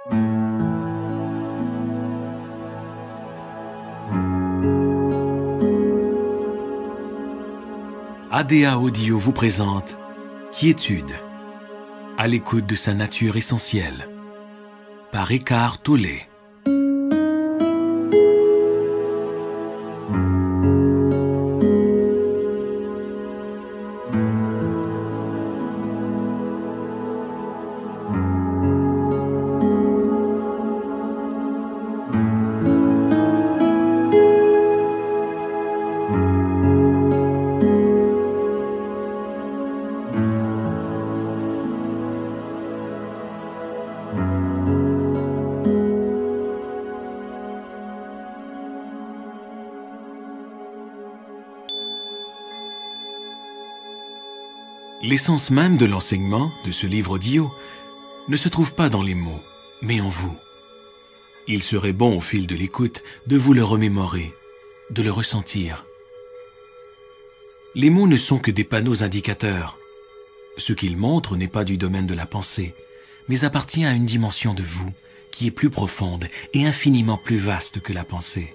ADA Audio vous présente Quiétude, à l'écoute de sa nature essentielle, par Eckhart Tolle. L'essence même de l'enseignement de ce livre audio ne se trouve pas dans les mots, mais en vous. Il serait bon au fil de l'écoute de vous le remémorer, de le ressentir. Les mots ne sont que des panneaux indicateurs. Ce qu'ils montrent n'est pas du domaine de la pensée, mais appartient à une dimension de vous qui est plus profonde et infiniment plus vaste que la pensée.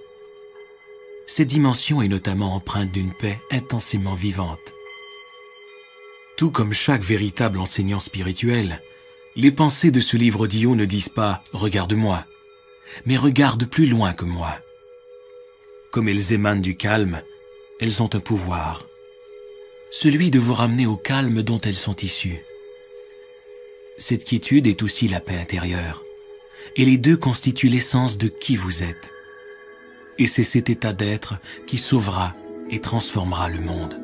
Cette dimension est notamment empreinte d'une paix intensément vivante. Tout comme chaque véritable enseignant spirituel, les pensées de ce livre audio ne disent pas « regarde-moi », mais « regarde plus loin que moi ». Comme elles émanent du calme, elles ont un pouvoir, celui de vous ramener au calme dont elles sont issues. Cette quiétude est aussi la paix intérieure, et les deux constituent l'essence de qui vous êtes. Et c'est cet état d'être qui sauvera et transformera le monde.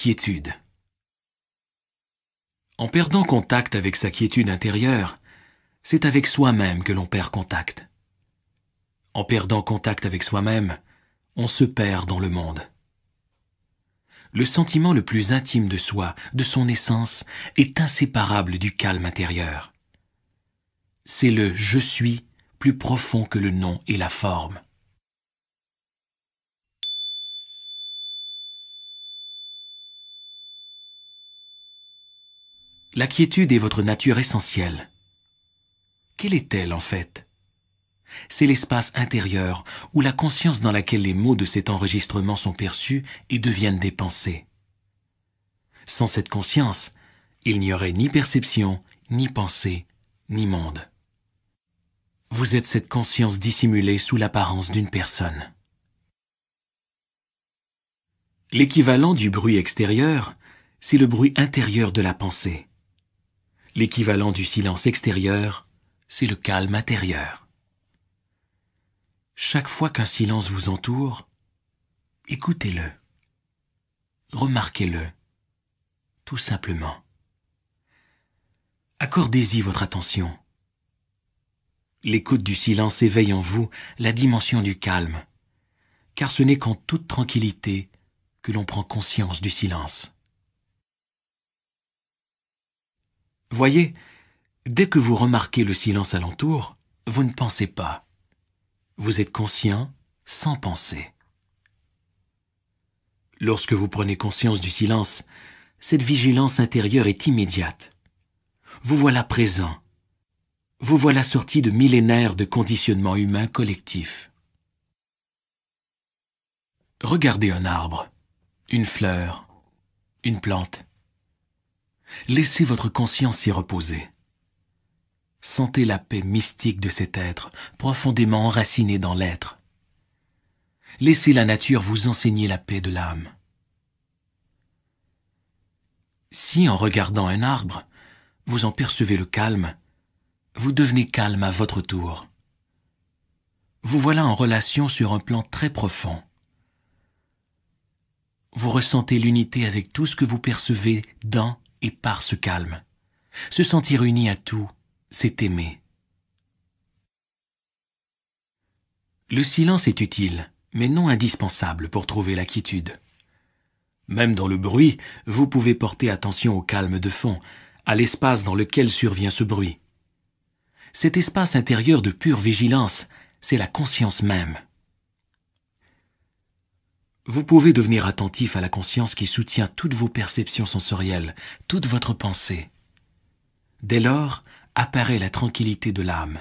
Quiétude. En perdant contact avec sa quiétude intérieure, c'est avec soi-même que l'on perd contact. En perdant contact avec soi-même, on se perd dans le monde. Le sentiment le plus intime de soi, de son essence, est inséparable du calme intérieur. C'est le « je suis » plus profond que le nom et la forme. La quiétude est votre nature essentielle. Quelle est-elle en fait? C'est l'espace intérieur ou la conscience dans laquelle les mots de cet enregistrement sont perçus et deviennent des pensées. Sans cette conscience, il n'y aurait ni perception, ni pensée, ni monde. Vous êtes cette conscience dissimulée sous l'apparence d'une personne. L'équivalent du bruit extérieur, c'est le bruit intérieur de la pensée. L'équivalent du silence extérieur, c'est le calme intérieur. Chaque fois qu'un silence vous entoure, écoutez-le, remarquez-le, tout simplement. Accordez-y votre attention. L'écoute du silence éveille en vous la dimension du calme, car ce n'est qu'en toute tranquillité que l'on prend conscience du silence. Voyez, dès que vous remarquez le silence alentour, vous ne pensez pas. Vous êtes conscient sans penser. Lorsque vous prenez conscience du silence, cette vigilance intérieure est immédiate. Vous voilà présent. Vous voilà sorti de millénaires de conditionnement humain collectif. Regardez un arbre, une fleur, une plante. Laissez votre conscience s'y reposer. Sentez la paix mystique de cet être, profondément enraciné dans l'être. Laissez la nature vous enseigner la paix de l'âme. Si, en regardant un arbre, vous en percevez le calme, vous devenez calme à votre tour. Vous voilà en relation sur un plan très profond. Vous ressentez l'unité avec tout ce que vous percevez dans et par ce calme. Se sentir uni à tout, c'est aimer. Le silence est utile, mais non indispensable pour trouver la quiétude. Même dans le bruit, vous pouvez porter attention au calme de fond, à l'espace dans lequel survient ce bruit. Cet espace intérieur de pure vigilance, c'est la conscience même. Vous pouvez devenir attentif à la conscience qui soutient toutes vos perceptions sensorielles, toute votre pensée. Dès lors, apparaît la tranquillité de l'âme.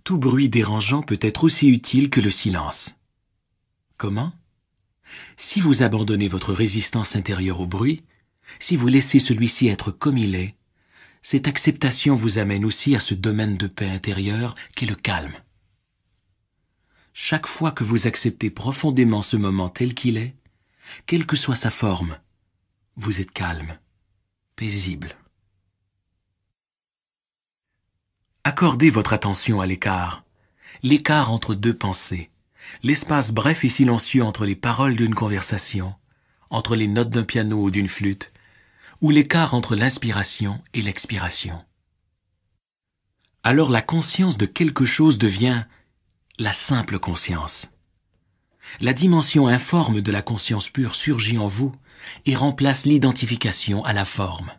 Tout bruit dérangeant peut être aussi utile que le silence. Comment? Si vous abandonnez votre résistance intérieure au bruit, si vous laissez celui-ci être comme il est, cette acceptation vous amène aussi à ce domaine de paix intérieure qu'est le calme. Chaque fois que vous acceptez profondément ce moment tel qu'il est, quelle que soit sa forme, vous êtes calme, paisible. Accordez votre attention à l'écart entre deux pensées, l'espace bref et silencieux entre les paroles d'une conversation, entre les notes d'un piano ou d'une flûte, ou l'écart entre l'inspiration et l'expiration. Alors la conscience de quelque chose devient la simple conscience. La dimension informe de la conscience pure surgit en vous et remplace l'identification à la forme.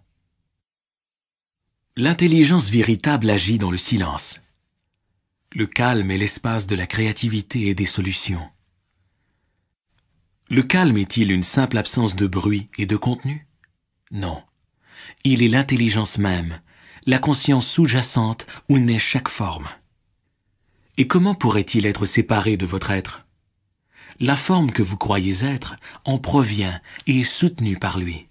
L'intelligence véritable agit dans le silence. Le calme est l'espace de la créativité et des solutions. Le calme est-il une simple absence de bruit et de contenu? Non. Il est l'intelligence même, la conscience sous-jacente où naît chaque forme. Et comment pourrait-il être séparé de votre être? La forme que vous croyez être en provient et est soutenue par lui.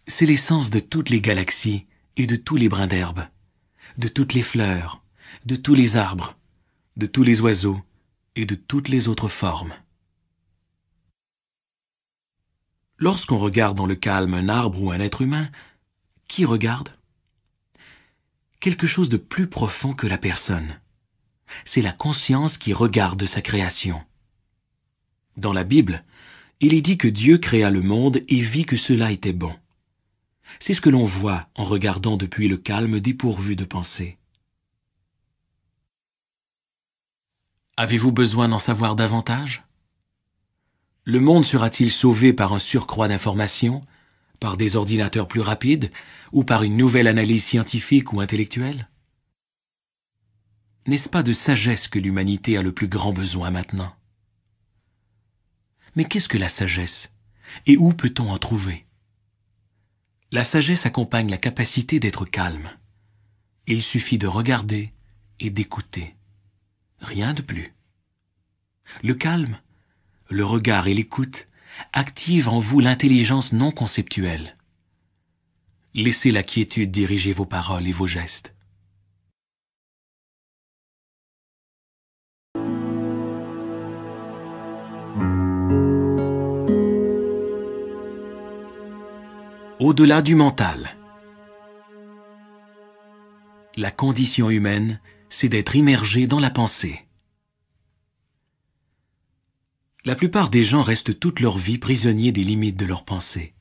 C'est l'essence de toutes les galaxies et de tous les brins d'herbe, de toutes les fleurs, de tous les arbres, de tous les oiseaux et de toutes les autres formes. Lorsqu'on regarde dans le calme un arbre ou un être humain, qui regarde? Quelque chose de plus profond que la personne. C'est la conscience qui regarde sa création. Dans la Bible, il est dit que Dieu créa le monde et vit que cela était bon. C'est ce que l'on voit en regardant depuis le calme dépourvu de pensée. Avez-vous besoin d'en savoir davantage? Le monde sera-t-il sauvé par un surcroît d'informations, par des ordinateurs plus rapides ou par une nouvelle analyse scientifique ou intellectuelle? N'est-ce pas de sagesse que l'humanité a le plus grand besoin maintenant? Mais qu'est-ce que la sagesse? Et où peut-on en trouver? La sagesse accompagne la capacité d'être calme. Il suffit de regarder et d'écouter. Rien de plus. Le calme, le regard et l'écoute activent en vous l'intelligence non conceptuelle. Laissez la quiétude diriger vos paroles et vos gestes. Au-delà du mental. La condition humaine, c'est d'être immergé dans la pensée. La plupart des gens restent toute leur vie prisonniers des limites de leur pensée.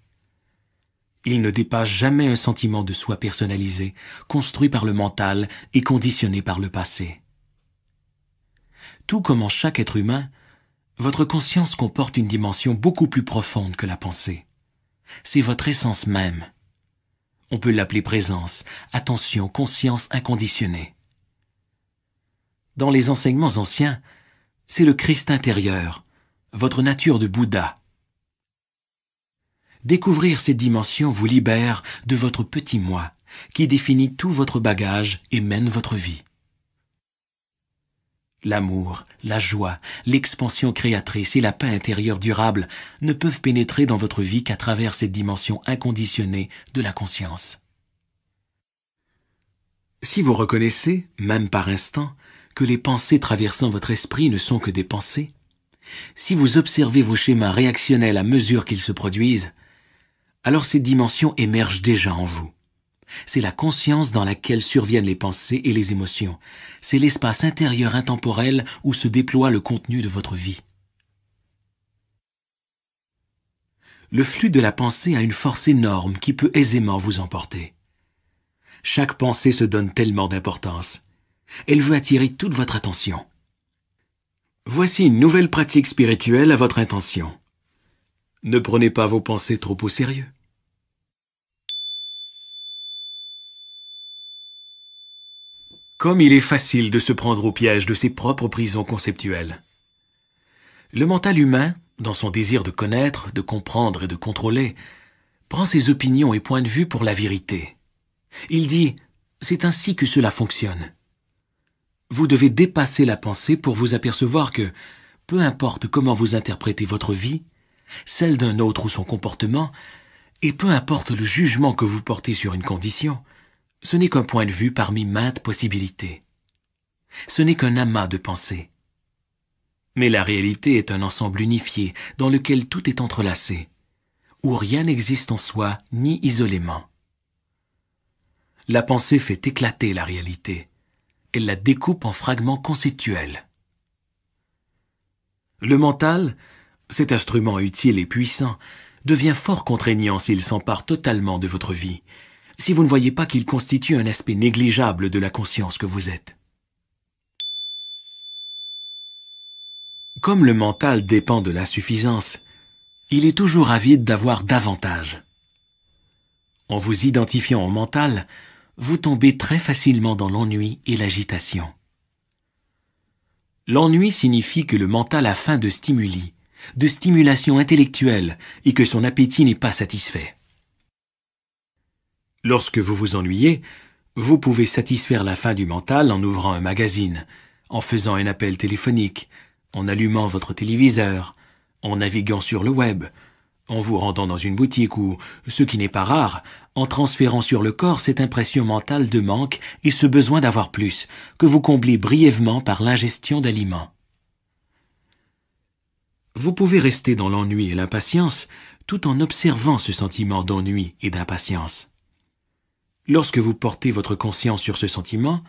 Ils ne dépassent jamais un sentiment de soi personnalisé, construit par le mental et conditionné par le passé. Tout comme en chaque être humain, votre conscience comporte une dimension beaucoup plus profonde que la pensée. C'est votre essence même. On peut l'appeler présence, attention, conscience inconditionnée. Dans les enseignements anciens, c'est le Christ intérieur, votre nature de Bouddha. Découvrir cette dimension vous libère de votre petit moi, qui définit tout votre bagage et mène votre vie. L'amour, la joie, l'expansion créatrice et la paix intérieure durable ne peuvent pénétrer dans votre vie qu'à travers cette dimension inconditionnée de la conscience. Si vous reconnaissez, même par instant, que les pensées traversant votre esprit ne sont que des pensées, si vous observez vos schémas réactionnels à mesure qu'ils se produisent, alors cette dimension émerge déjà en vous. C'est la conscience dans laquelle surviennent les pensées et les émotions. C'est l'espace intérieur intemporel où se déploie le contenu de votre vie. le flux de la pensée a une force énorme qui peut aisément vous emporter. Chaque pensée se donne tellement d'importance. Elle veut attirer toute votre attention. Voici une nouvelle pratique spirituelle à votre intention. Ne prenez pas vos pensées trop au sérieux. Comme il est facile de se prendre au piège de ses propres prisons conceptuelles. Le mental humain, dans son désir de connaître, de comprendre et de contrôler, prend ses opinions et points de vue pour la vérité. Il dit « c'est ainsi que cela fonctionne ». Vous devez dépasser la pensée pour vous apercevoir que, peu importe comment vous interprétez votre vie, celle d'un autre ou son comportement, et peu importe le jugement que vous portez sur une condition, ce n'est qu'un point de vue parmi maintes possibilités. Ce n'est qu'un amas de pensées. Mais la réalité est un ensemble unifié dans lequel tout est entrelacé, où rien n'existe en soi ni isolément. La pensée fait éclater la réalité. Elle la découpe en fragments conceptuels. Le mental, cet instrument utile et puissant, devient fort contraignant s'il s'empare totalement de votre vie, si vous ne voyez pas qu'il constitue un aspect négligeable de la conscience que vous êtes. Comme le mental dépend de l'insuffisance, il est toujours avide d'avoir davantage. En vous identifiant au mental, vous tombez très facilement dans l'ennui et l'agitation. L'ennui signifie que le mental a faim de stimuli, de stimulation intellectuelle et que son appétit n'est pas satisfait. Lorsque vous vous ennuyez, vous pouvez satisfaire la faim du mental en ouvrant un magazine, en faisant un appel téléphonique, en allumant votre téléviseur, en naviguant sur le web, en vous rendant dans une boutique ou, ce qui n'est pas rare, en transférant sur le corps cette impression mentale de manque et ce besoin d'avoir plus, que vous comblez brièvement par l'ingestion d'aliments. Vous pouvez rester dans l'ennui et l'impatience tout en observant ce sentiment d'ennui et d'impatience. Lorsque vous portez votre conscience sur ce sentiment,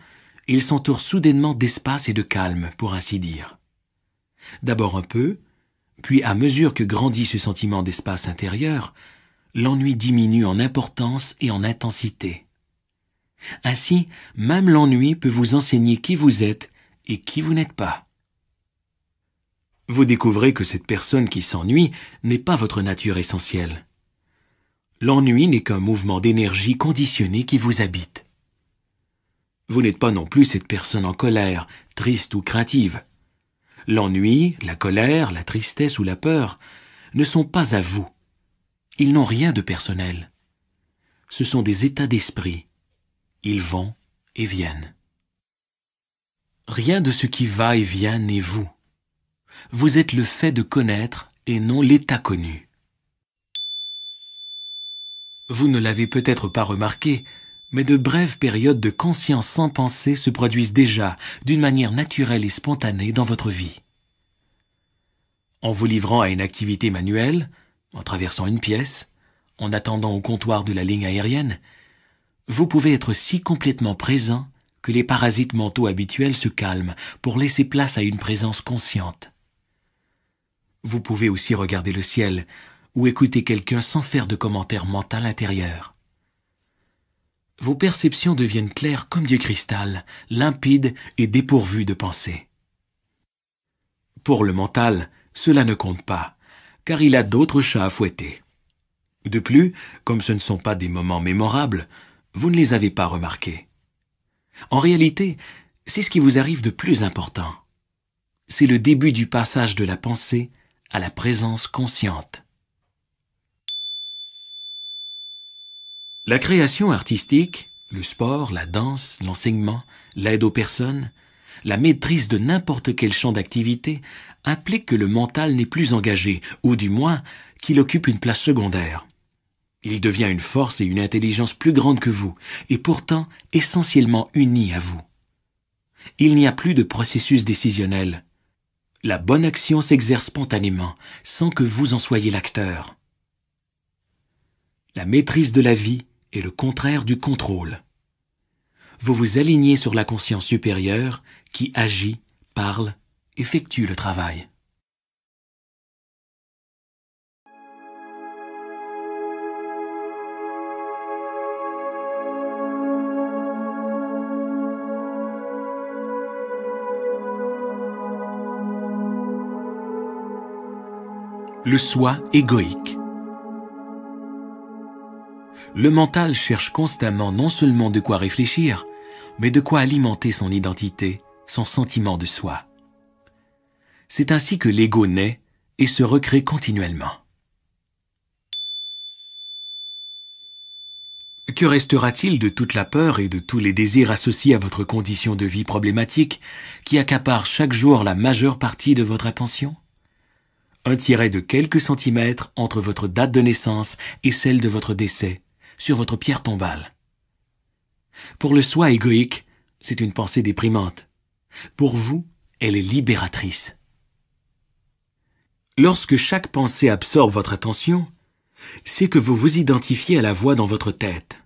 il s'entoure soudainement d'espace et de calme, pour ainsi dire. D'abord un peu, puis à mesure que grandit ce sentiment d'espace intérieur, l'ennui diminue en importance et en intensité. Ainsi, même l'ennui peut vous enseigner qui vous êtes et qui vous n'êtes pas. Vous découvrez que cette personne qui s'ennuie n'est pas votre nature essentielle. L'ennui n'est qu'un mouvement d'énergie conditionné qui vous habite. Vous n'êtes pas non plus cette personne en colère, triste ou craintive. L'ennui, la colère, la tristesse ou la peur ne sont pas à vous. Ils n'ont rien de personnel. Ce sont des états d'esprit. Ils vont et viennent. Rien de ce qui va et vient n'est vous. Vous êtes le fait de connaître et non l'état connu. Vous ne l'avez peut-être pas remarqué, mais de brèves périodes de conscience sans pensée se produisent déjà d'une manière naturelle et spontanée dans votre vie. En vous livrant à une activité manuelle, en traversant une pièce, en attendant au comptoir de la ligne aérienne, vous pouvez être si complètement présent que les parasites mentaux habituels se calment pour laisser place à une présence consciente. Vous pouvez aussi regarder le ciel ou écouter quelqu'un sans faire de commentaire mental intérieur. Vos perceptions deviennent claires comme du cristal, limpides et dépourvues de pensée. Pour le mental, cela ne compte pas, car il a d'autres chats à fouetter. De plus, comme ce ne sont pas des moments mémorables, vous ne les avez pas remarqués. En réalité, c'est ce qui vous arrive de plus important. C'est le début du passage de la pensée à la présence consciente. La création artistique, le sport, la danse, l'enseignement, l'aide aux personnes, la maîtrise de n'importe quel champ d'activité implique que le mental n'est plus engagé, ou du moins qu'il occupe une place secondaire. Il devient une force et une intelligence plus grandes que vous, et pourtant essentiellement unis à vous. Il n'y a plus de processus décisionnel. La bonne action s'exerce spontanément, sans que vous en soyez l'acteur. La maîtrise de la vie est le contraire du contrôle. Vous vous alignez sur la conscience supérieure qui agit, parle, effectue le travail. Le soi égoïque. Le mental cherche constamment non seulement de quoi réfléchir, mais de quoi alimenter son identité, son sentiment de soi. C'est ainsi que l'ego naît et se recrée continuellement. Que restera-t-il de toute la peur et de tous les désirs associés à votre condition de vie problématique qui accapare chaque jour la majeure partie de votre attention ? Un tiret de quelques centimètres entre votre date de naissance et celle de votre décès, sur votre pierre tombale. Pour le soi égoïque, c'est une pensée déprimante. Pour vous, elle est libératrice. Lorsque chaque pensée absorbe votre attention, c'est que vous vous identifiez à la voix dans votre tête.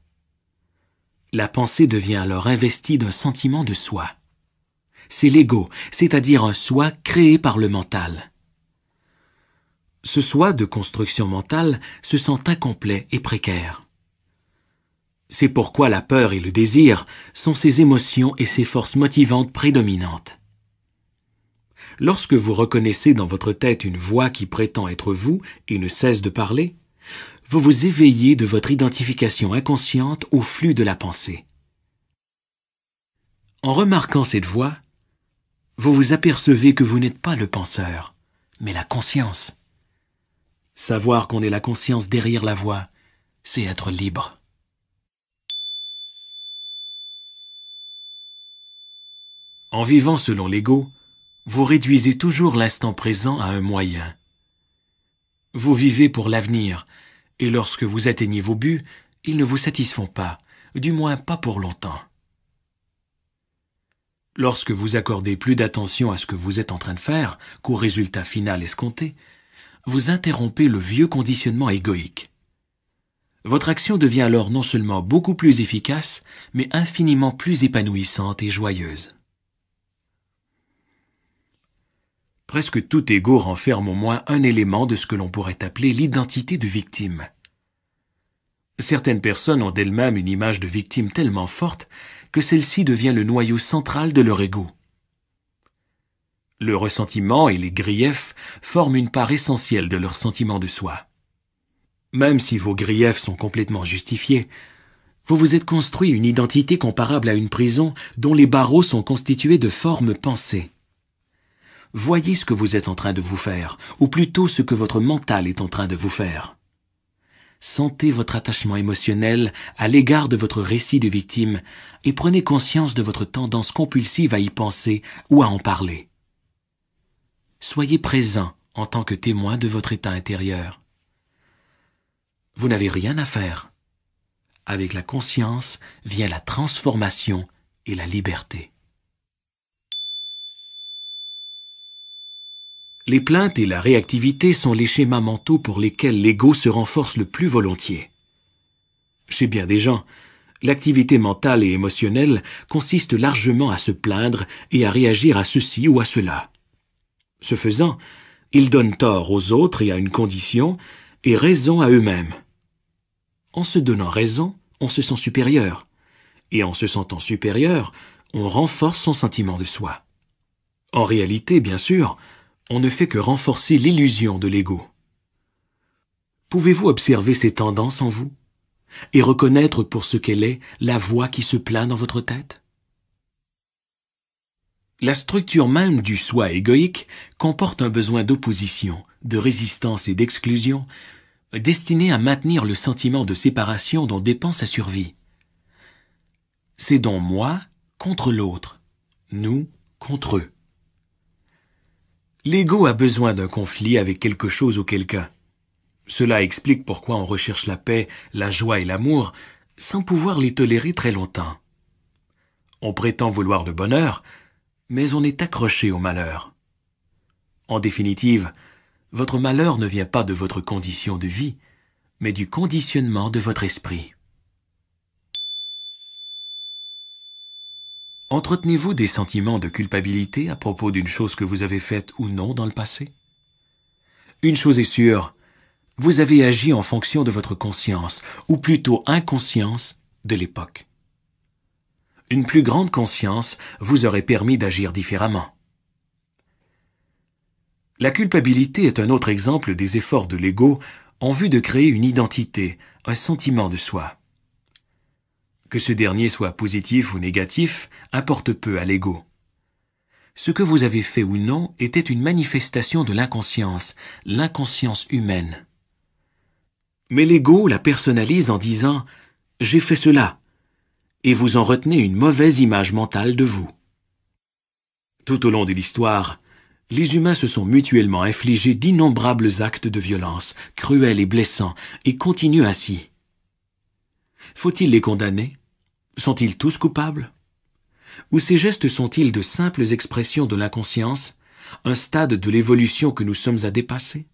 La pensée devient alors investie d'un sentiment de soi. C'est l'ego, c'est-à-dire un soi créé par le mental. Ce soi de construction mentale se sent incomplet et précaire. C'est pourquoi la peur et le désir sont ses émotions et ses forces motivantes prédominantes. Lorsque vous reconnaissez dans votre tête une voix qui prétend être vous et ne cesse de parler, vous vous éveillez de votre identification inconsciente au flux de la pensée. En remarquant cette voix, vous vous apercevez que vous n'êtes pas le penseur, mais la conscience. Savoir qu'on est la conscience derrière la voix, c'est être libre. En vivant selon l'ego, vous réduisez toujours l'instant présent à un moyen. Vous vivez pour l'avenir, et lorsque vous atteignez vos buts, ils ne vous satisfont pas, du moins pas pour longtemps. Lorsque vous accordez plus d'attention à ce que vous êtes en train de faire qu'au résultat final escompté, vous interrompez le vieux conditionnement égoïque. Votre action devient alors non seulement beaucoup plus efficace, mais infiniment plus épanouissante et joyeuse. Presque tout ego renferme au moins un élément de ce que l'on pourrait appeler l'identité de victime. Certaines personnes ont d'elles-mêmes une image de victime tellement forte que celle-ci devient le noyau central de leur ego. Le ressentiment et les griefs forment une part essentielle de leur sentiment de soi. Même si vos griefs sont complètement justifiés, vous vous êtes construit une identité comparable à une prison dont les barreaux sont constitués de formes pensées. Voyez ce que vous êtes en train de vous faire, ou plutôt ce que votre mental est en train de vous faire. Sentez votre attachement émotionnel à l'égard de votre récit de victime et prenez conscience de votre tendance compulsive à y penser ou à en parler. Soyez présent en tant que témoin de votre état intérieur. Vous n'avez rien à faire. Avec la conscience vient la transformation et la liberté. Les plaintes et la réactivité sont les schémas mentaux pour lesquels l'ego se renforce le plus volontiers. Chez bien des gens, l'activité mentale et émotionnelle consiste largement à se plaindre et à réagir à ceci ou à cela. Ce faisant, ils donnent tort aux autres et à une condition, et raison à eux-mêmes. En se donnant raison, on se sent supérieur, et en se sentant supérieur, on renforce son sentiment de soi. En réalité, bien sûr, on ne fait que renforcer l'illusion de l'ego. Pouvez-vous observer ces tendances en vous et reconnaître pour ce qu'elle est la voix qui se plaint dans votre tête? La structure même du soi égoïque comporte un besoin d'opposition, de résistance et d'exclusion, destiné à maintenir le sentiment de séparation dont dépend sa survie. C'est donc moi contre l'autre, nous contre eux. L'ego a besoin d'un conflit avec quelque chose ou quelqu'un. Cela explique pourquoi on recherche la paix, la joie et l'amour sans pouvoir les tolérer très longtemps. On prétend vouloir le bonheur, mais on est accroché au malheur. En définitive, votre malheur ne vient pas de votre condition de vie, mais du conditionnement de votre esprit. Entretenez-vous des sentiments de culpabilité à propos d'une chose que vous avez faite ou non dans le passé? Une chose est sûre, vous avez agi en fonction de votre conscience, ou plutôt inconscience, de l'époque. Une plus grande conscience vous aurait permis d'agir différemment. La culpabilité est un autre exemple des efforts de l'ego en vue de créer une identité, un sentiment de soi. Que ce dernier soit positif ou négatif importe peu à l'ego. Ce que vous avez fait ou non était une manifestation de l'inconscience humaine. Mais l'ego la personnalise en disant « j'ai fait cela » et vous en retenez une mauvaise image mentale de vous. Tout au long de l'histoire, les humains se sont mutuellement infligés d'innombrables actes de violence, cruels et blessants, et continuent ainsi. Faut-il les condamner? Sont-ils tous coupables? Ou ces gestes sont-ils de simples expressions de l'inconscience, un stade de l'évolution que nous sommes à dépasser?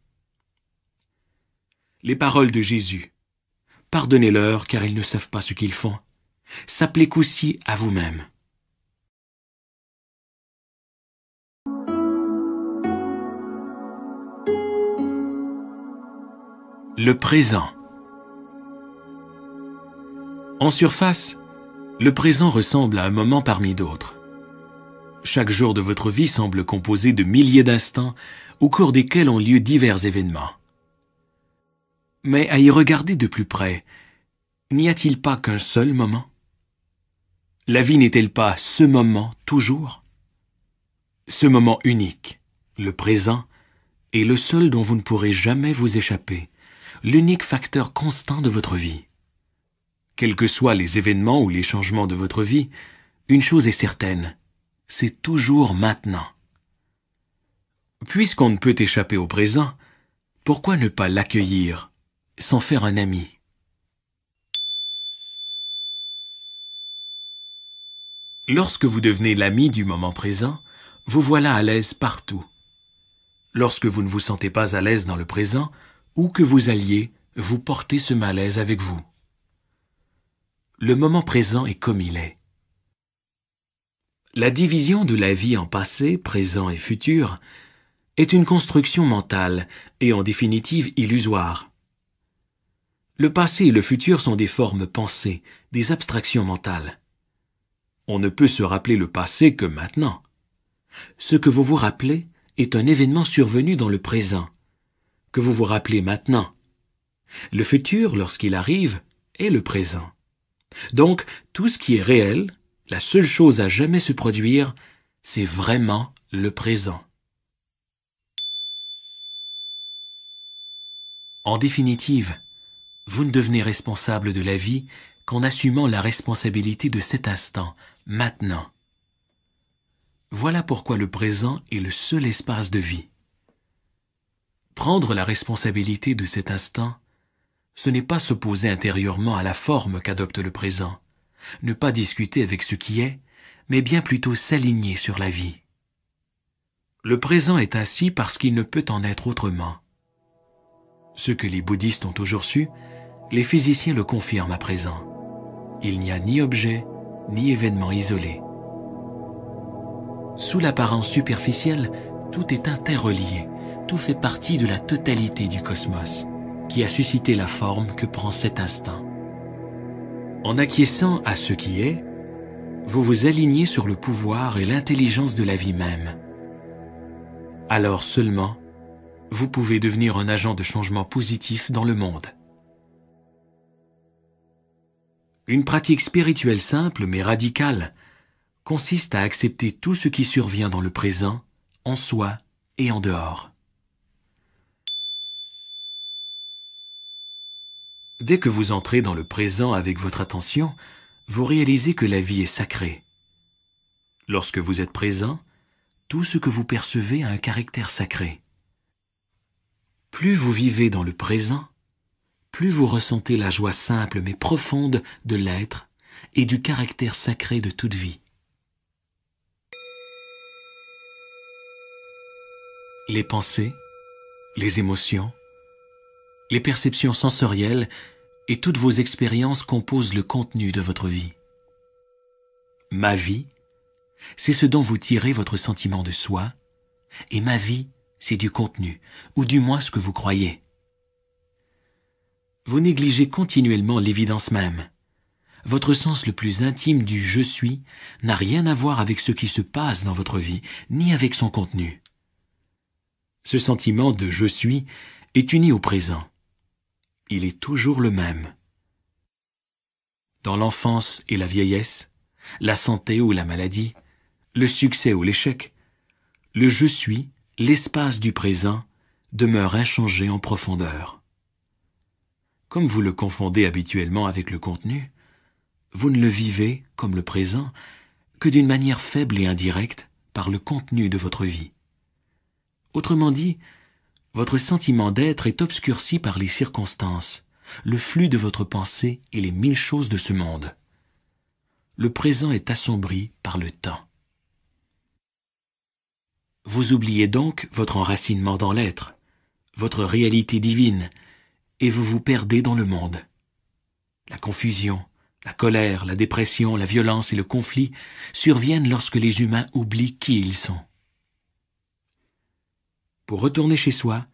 Les paroles de Jésus « Pardonnez-leur car ils ne savent pas ce qu'ils font » s'appliquent aussi à vous-même. Le présent. En surface, le présent ressemble à un moment parmi d'autres. Chaque jour de votre vie semble composé de milliers d'instants au cours desquels ont lieu divers événements. Mais à y regarder de plus près, n'y a-t-il pas qu'un seul moment? La vie n'est-elle pas ce moment toujours? Ce moment unique, le présent, est le seul dont vous ne pourrez jamais vous échapper, l'unique facteur constant de votre vie. Quels que soient les événements ou les changements de votre vie, une chose est certaine, c'est toujours maintenant. Puisqu'on ne peut échapper au présent, pourquoi ne pas l'accueillir, s'en faire un ami? Lorsque vous devenez l'ami du moment présent, vous voilà à l'aise partout. Lorsque vous ne vous sentez pas à l'aise dans le présent, où que vous alliez, vous portez ce malaise avec vous. Le moment présent est comme il est. La division de la vie en passé, présent et futur est une construction mentale et en définitive illusoire. Le passé et le futur sont des formes pensées, des abstractions mentales. On ne peut se rappeler le passé que maintenant. Ce que vous vous rappelez est un événement survenu dans le présent, que vous vous rappelez maintenant. Le futur, lorsqu'il arrive, est le présent. Donc, tout ce qui est réel, la seule chose à jamais se produire, c'est vraiment le présent. En définitive, vous ne devenez responsable de la vie qu'en assumant la responsabilité de cet instant, maintenant. Voilà pourquoi le présent est le seul espace de vie. Prendre la responsabilité de cet instant, ce n'est pas s'opposer intérieurement à la forme qu'adopte le présent, ne pas discuter avec ce qui est, mais bien plutôt s'aligner sur la vie. Le présent est ainsi parce qu'il ne peut en être autrement. Ce que les bouddhistes ont toujours su, les physiciens le confirment à présent. Il n'y a ni objet, ni événement isolé. Sous l'apparence superficielle, tout est interrelié, tout fait partie de la totalité du cosmos, qui a suscité la forme que prend cet instant. En acquiesçant à ce qui est, vous vous alignez sur le pouvoir et l'intelligence de la vie même. Alors seulement, vous pouvez devenir un agent de changement positif dans le monde. Une pratique spirituelle simple mais radicale consiste à accepter tout ce qui survient dans le présent, en soi et en dehors. Dès que vous entrez dans le présent avec votre attention, vous réalisez que la vie est sacrée. Lorsque vous êtes présent, tout ce que vous percevez a un caractère sacré. Plus vous vivez dans le présent, plus vous ressentez la joie simple mais profonde de l'être et du caractère sacré de toute vie. Les pensées, les émotions, les perceptions sensorielles et toutes vos expériences composent le contenu de votre vie. Ma vie, c'est ce dont vous tirez votre sentiment de soi, et ma vie, c'est du contenu, ou du moins ce que vous croyez. Vous négligez continuellement l'évidence même. Votre sens le plus intime du « je suis » n'a rien à voir avec ce qui se passe dans votre vie, ni avec son contenu. Ce sentiment de « je suis » est uni au présent. Il est toujours le même. Dans l'enfance et la vieillesse, la santé ou la maladie, le succès ou l'échec, le « je suis », l'espace du présent, demeure inchangé en profondeur. Comme vous le confondez habituellement avec le contenu, vous ne le vivez, comme le présent, que d'une manière faible et indirecte par le contenu de votre vie. Autrement dit, votre sentiment d'être est obscurci par les circonstances, le flux de votre pensée et les 1000 choses de ce monde. Le présent est assombri par le temps. Vous oubliez donc votre enracinement dans l'être, votre réalité divine, et vous vous perdez dans le monde. La confusion, la colère, la dépression, la violence et le conflit surviennent lorsque les humains oublient qui ils sont. Pour retourner chez soi,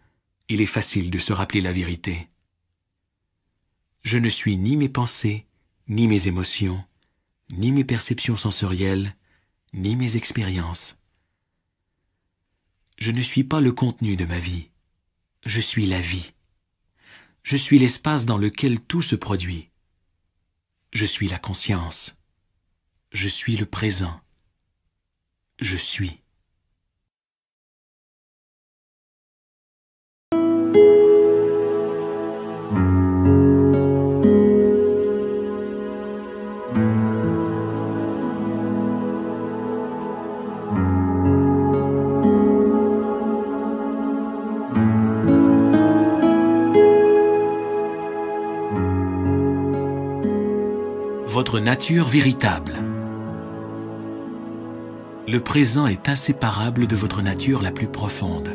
il est facile de se rappeler la vérité. Je ne suis ni mes pensées, ni mes émotions, ni mes perceptions sensorielles, ni mes expériences. Je ne suis pas le contenu de ma vie. Je suis la vie. Je suis l'espace dans lequel tout se produit. Je suis la conscience. Je suis le présent. Je suis. Votre nature véritable. Le présent est inséparable de votre nature la plus profonde.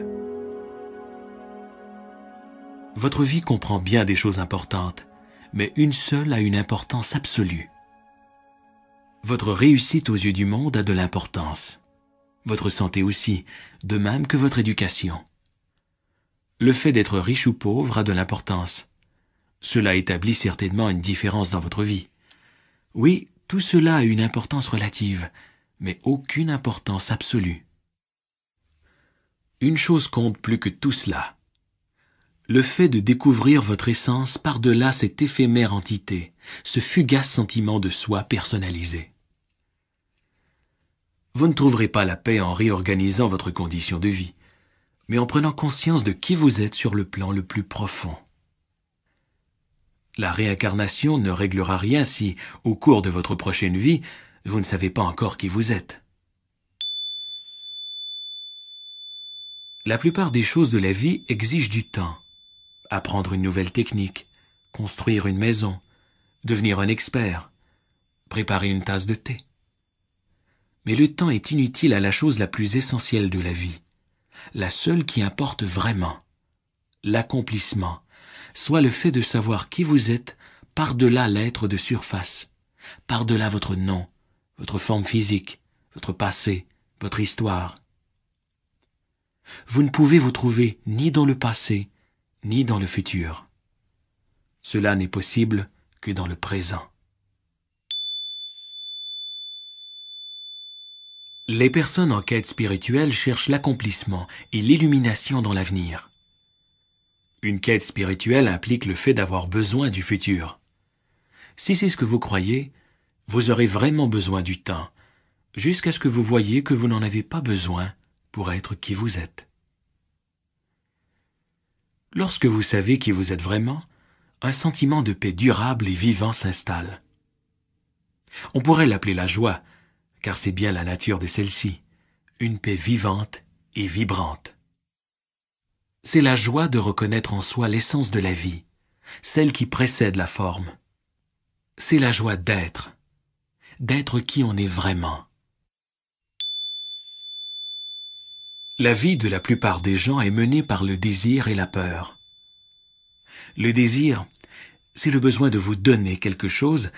Votre vie comprend bien des choses importantes, mais une seule a une importance absolue. Votre réussite aux yeux du monde a de l'importance. Votre santé aussi, de même que votre éducation. Le fait d'être riche ou pauvre a de l'importance. Cela établit certainement une différence dans votre vie. Oui, tout cela a une importance relative, mais aucune importance absolue. Une chose compte plus que tout cela. Le fait de découvrir votre essence par-delà cette éphémère entité, ce fugace sentiment de soi personnalisé. Vous ne trouverez pas la paix en réorganisant votre condition de vie, mais en prenant conscience de qui vous êtes sur le plan le plus profond. La réincarnation ne réglera rien si, au cours de votre prochaine vie, vous ne savez pas encore qui vous êtes. La plupart des choses de la vie exigent du temps. Apprendre une nouvelle technique, construire une maison, devenir un expert, préparer une tasse de thé. Mais le temps est inutile à la chose la plus essentielle de la vie, la seule qui importe vraiment, l'accomplissement, soit le fait de savoir qui vous êtes par-delà l'être de surface, par-delà votre nom, votre forme physique, votre passé, votre histoire. Vous ne pouvez vous trouver ni dans le passé, ni dans le futur. Cela n'est possible que dans le présent. Les personnes en quête spirituelle cherchent l'accomplissement et l'illumination dans l'avenir. Une quête spirituelle implique le fait d'avoir besoin du futur. Si c'est ce que vous croyez, vous aurez vraiment besoin du temps, jusqu'à ce que vous voyiez que vous n'en avez pas besoin pour être qui vous êtes. Lorsque vous savez qui vous êtes vraiment, un sentiment de paix durable et vivant s'installe. On pourrait l'appeler la joie, car c'est bien la nature de celle-ci, une paix vivante et vibrante. C'est la joie de reconnaître en soi l'essence de la vie, celle qui précède la forme. C'est la joie d'être qui on est vraiment. La vie de la plupart des gens est menée par le désir et la peur. Le désir, c'est le besoin de vous donner quelque chose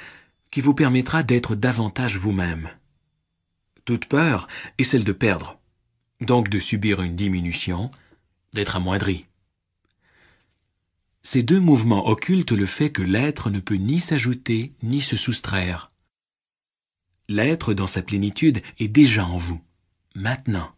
qui vous permettra d'être davantage vous-même. Toute peur est celle de perdre, donc de subir une diminution, d'être amoindri. Ces deux mouvements occultent le fait que l'être ne peut ni s'ajouter ni se soustraire. L'être dans sa plénitude est déjà en vous, maintenant.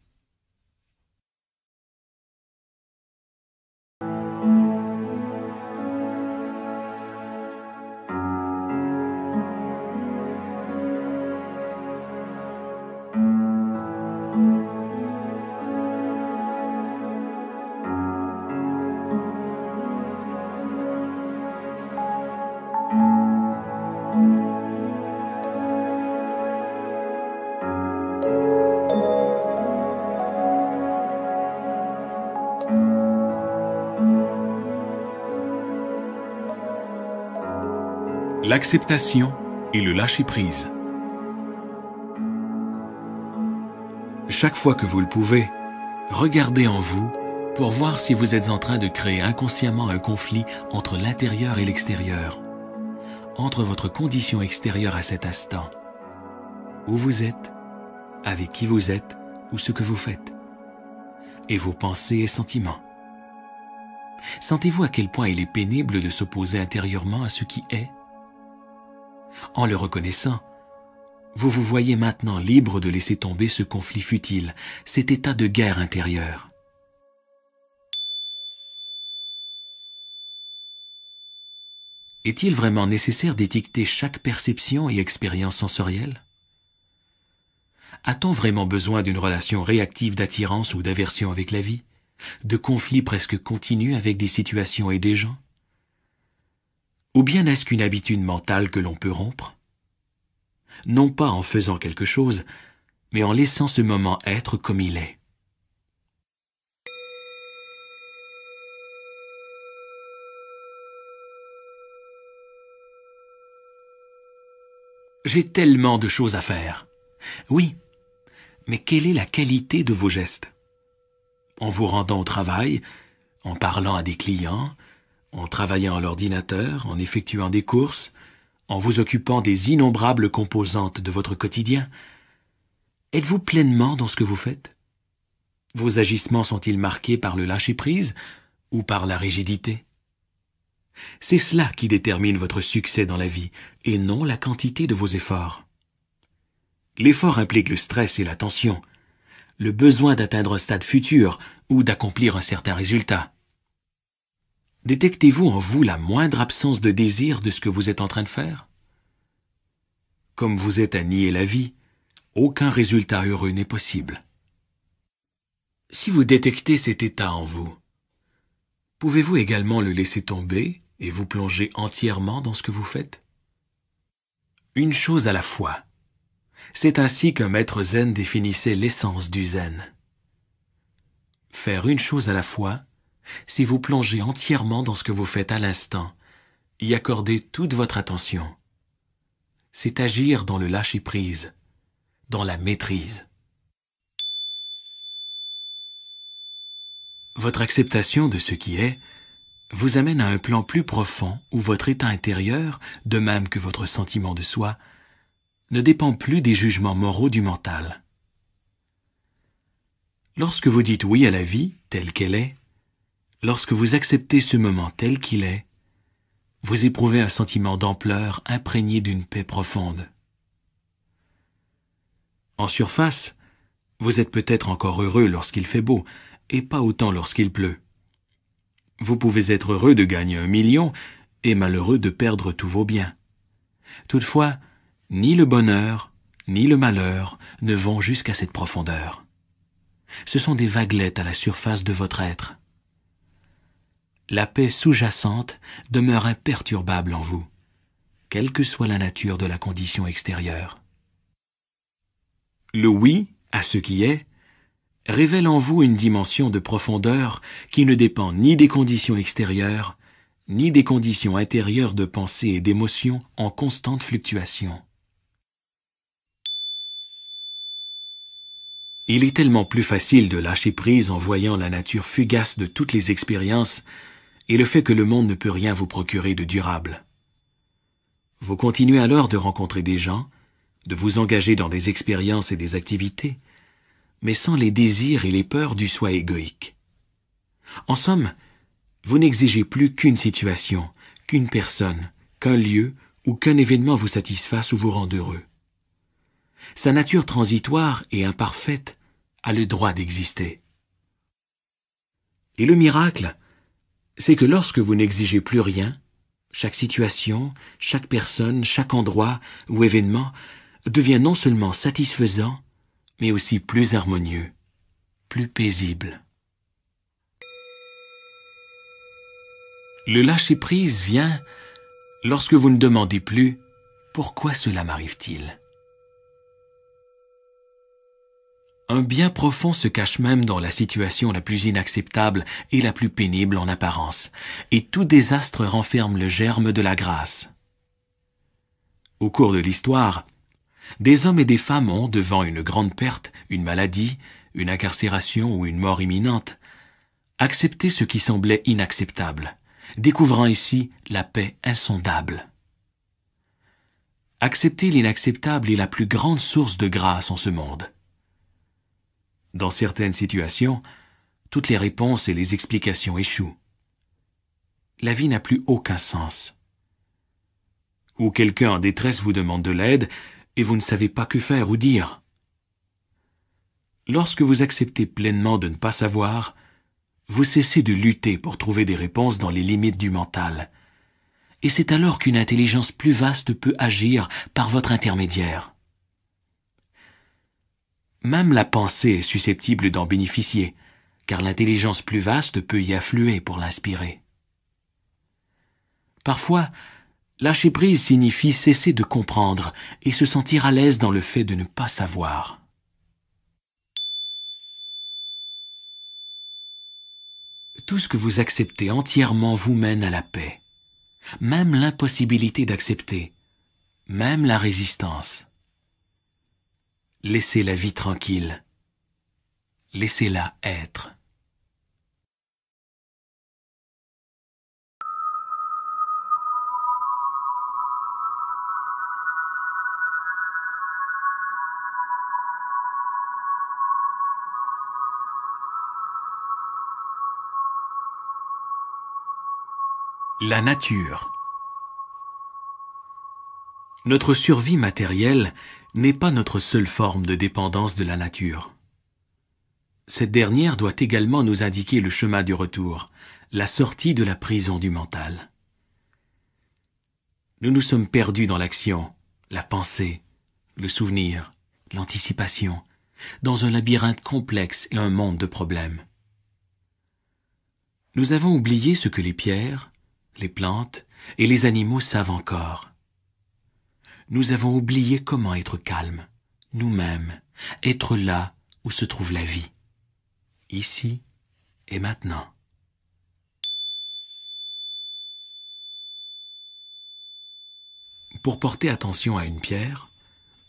l'acceptation et le lâcher-prise. Chaque fois que vous le pouvez, regardez en vous pour voir si vous êtes en train de créer inconsciemment un conflit entre l'intérieur et l'extérieur, entre votre condition extérieure à cet instant, où vous êtes, avec qui vous êtes ou ce que vous faites, et vos pensées et sentiments. Sentez-vous à quel point il est pénible de s'opposer intérieurement à ce qui est? En le reconnaissant, vous vous voyez maintenant libre de laisser tomber ce conflit futile, cet état de guerre intérieure. Est-il vraiment nécessaire d'étiqueter chaque perception et expérience sensorielle? A-t-on vraiment besoin d'une relation réactive d'attirance ou d'aversion avec la vie, de conflits presque continus avec des situations et des gens? Ou bien est-ce qu'une habitude mentale que l'on peut rompre? Non pas en faisant quelque chose, mais en laissant ce moment être comme il est. J'ai tellement de choses à faire. Oui, mais quelle est la qualité de vos gestes? En vous rendant au travail, en parlant à des clients, en travaillant à l'ordinateur, en effectuant des courses, en vous occupant des innombrables composantes de votre quotidien, êtes-vous pleinement dans ce que vous faites? Vos agissements sont-ils marqués par le lâcher-prise ou par la rigidité? C'est cela qui détermine votre succès dans la vie, et non la quantité de vos efforts. L'effort implique le stress et la tension, le besoin d'atteindre un stade futur ou d'accomplir un certain résultat. Détectez-vous en vous la moindre absence de désir de ce que vous êtes en train de faire? Comme vous êtes à nier la vie, aucun résultat heureux n'est possible. Si vous détectez cet état en vous, pouvez-vous également le laisser tomber et vous plonger entièrement dans ce que vous faites? Une chose à la fois. C'est ainsi qu'un maître zen définissait l'essence du zen. Faire une chose à la fois, c'est vous plonger entièrement dans ce que vous faites à l'instant, y accorder toute votre attention. C'est agir dans le lâcher-prise, dans la maîtrise. Votre acceptation de ce qui est vous amène à un plan plus profond où votre état intérieur, de même que votre sentiment de soi, ne dépend plus des jugements moraux du mental. Lorsque vous dites oui à la vie telle qu'elle est, lorsque vous acceptez ce moment tel qu'il est, vous éprouvez un sentiment d'ampleur imprégné d'une paix profonde. En surface, vous êtes peut-être encore heureux lorsqu'il fait beau, et pas autant lorsqu'il pleut. Vous pouvez être heureux de gagner 1 million et malheureux de perdre tous vos biens. Toutefois, ni le bonheur, ni le malheur ne vont jusqu'à cette profondeur. Ce sont des vaguelettes à la surface de votre être. La paix sous-jacente demeure imperturbable en vous, quelle que soit la nature de la condition extérieure. Le oui à ce qui est révèle en vous une dimension de profondeur qui ne dépend ni des conditions extérieures, ni des conditions intérieures de pensée et d'émotion en constante fluctuation. Il est tellement plus facile de lâcher prise en voyant la nature fugace de toutes les expériences et le fait que le monde ne peut rien vous procurer de durable. Vous continuez alors de rencontrer des gens, de vous engager dans des expériences et des activités, mais sans les désirs et les peurs du soi égoïque. En somme, vous n'exigez plus qu'une situation, qu'une personne, qu'un lieu ou qu'un événement vous satisfasse ou vous rende heureux. Sa nature transitoire et imparfaite a le droit d'exister. Et le miracle, c'est que lorsque vous n'exigez plus rien, chaque situation, chaque personne, chaque endroit ou événement devient non seulement satisfaisant, mais aussi plus harmonieux, plus paisible. Le lâcher-prise vient lorsque vous ne demandez plus « Pourquoi cela m'arrive-t-il » Un bien profond se cache même dans la situation la plus inacceptable et la plus pénible en apparence, et tout désastre renferme le germe de la grâce. Au cours de l'histoire, des hommes et des femmes ont, devant une grande perte, une maladie, une incarcération ou une mort imminente, accepté ce qui semblait inacceptable, découvrant ici la paix insondable. Accepter l'inacceptable est la plus grande source de grâce en ce monde. Dans certaines situations, toutes les réponses et les explications échouent. La vie n'a plus aucun sens. Ou quelqu'un en détresse vous demande de l'aide et vous ne savez pas que faire ou dire. Lorsque vous acceptez pleinement de ne pas savoir, vous cessez de lutter pour trouver des réponses dans les limites du mental. Et c'est alors qu'une intelligence plus vaste peut agir par votre intermédiaire. Même la pensée est susceptible d'en bénéficier, car l'intelligence plus vaste peut y affluer pour l'inspirer. Parfois, lâcher prise signifie cesser de comprendre et se sentir à l'aise dans le fait de ne pas savoir. Tout ce que vous acceptez entièrement vous mène à la paix. Même l'impossibilité d'accepter, même la résistance. Laissez la vie tranquille. Laissez-la être. La nature. Notre survie matérielle n'est pas notre seule forme de dépendance de la nature. Cette dernière doit également nous indiquer le chemin du retour, la sortie de la prison du mental. Nous nous sommes perdus dans l'action, la pensée, le souvenir, l'anticipation, dans un labyrinthe complexe et un monde de problèmes. Nous avons oublié ce que les pierres, les plantes et les animaux savent encore. Nous avons oublié comment être calmes, nous-mêmes, être là où se trouve la vie, ici et maintenant. Pour porter attention à une pierre,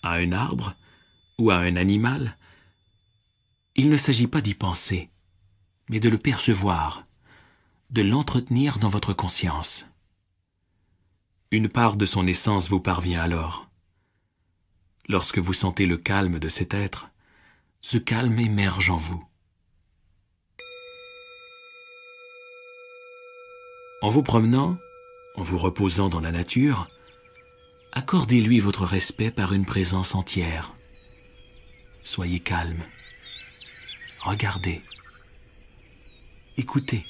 à un arbre ou à un animal, il ne s'agit pas d'y penser, mais de le percevoir, de l'entretenir dans votre conscience. Une part de son essence vous parvient alors. Lorsque vous sentez le calme de cet être, ce calme émerge en vous. En vous promenant, en vous reposant dans la nature, accordez-lui votre respect par une présence entière. Soyez calme. Regardez. Écoutez.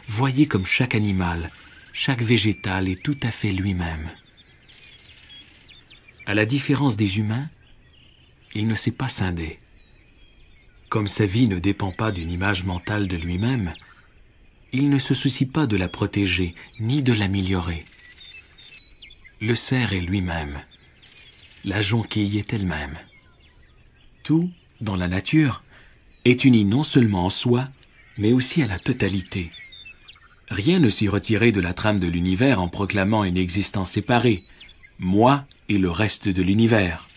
Voyez comme chaque animal, chaque végétal est tout à fait lui-même. À la différence des humains, il ne s'est pas scindé. Comme sa vie ne dépend pas d'une image mentale de lui-même, il ne se soucie pas de la protéger ni de l'améliorer. Le cerf est lui-même. La jonquille est elle-même. Tout, dans la nature, est uni non seulement en soi, mais aussi à la totalité. Rien ne s'y retirait de la trame de l'univers en proclamant une existence séparée, moi et le reste de l'univers.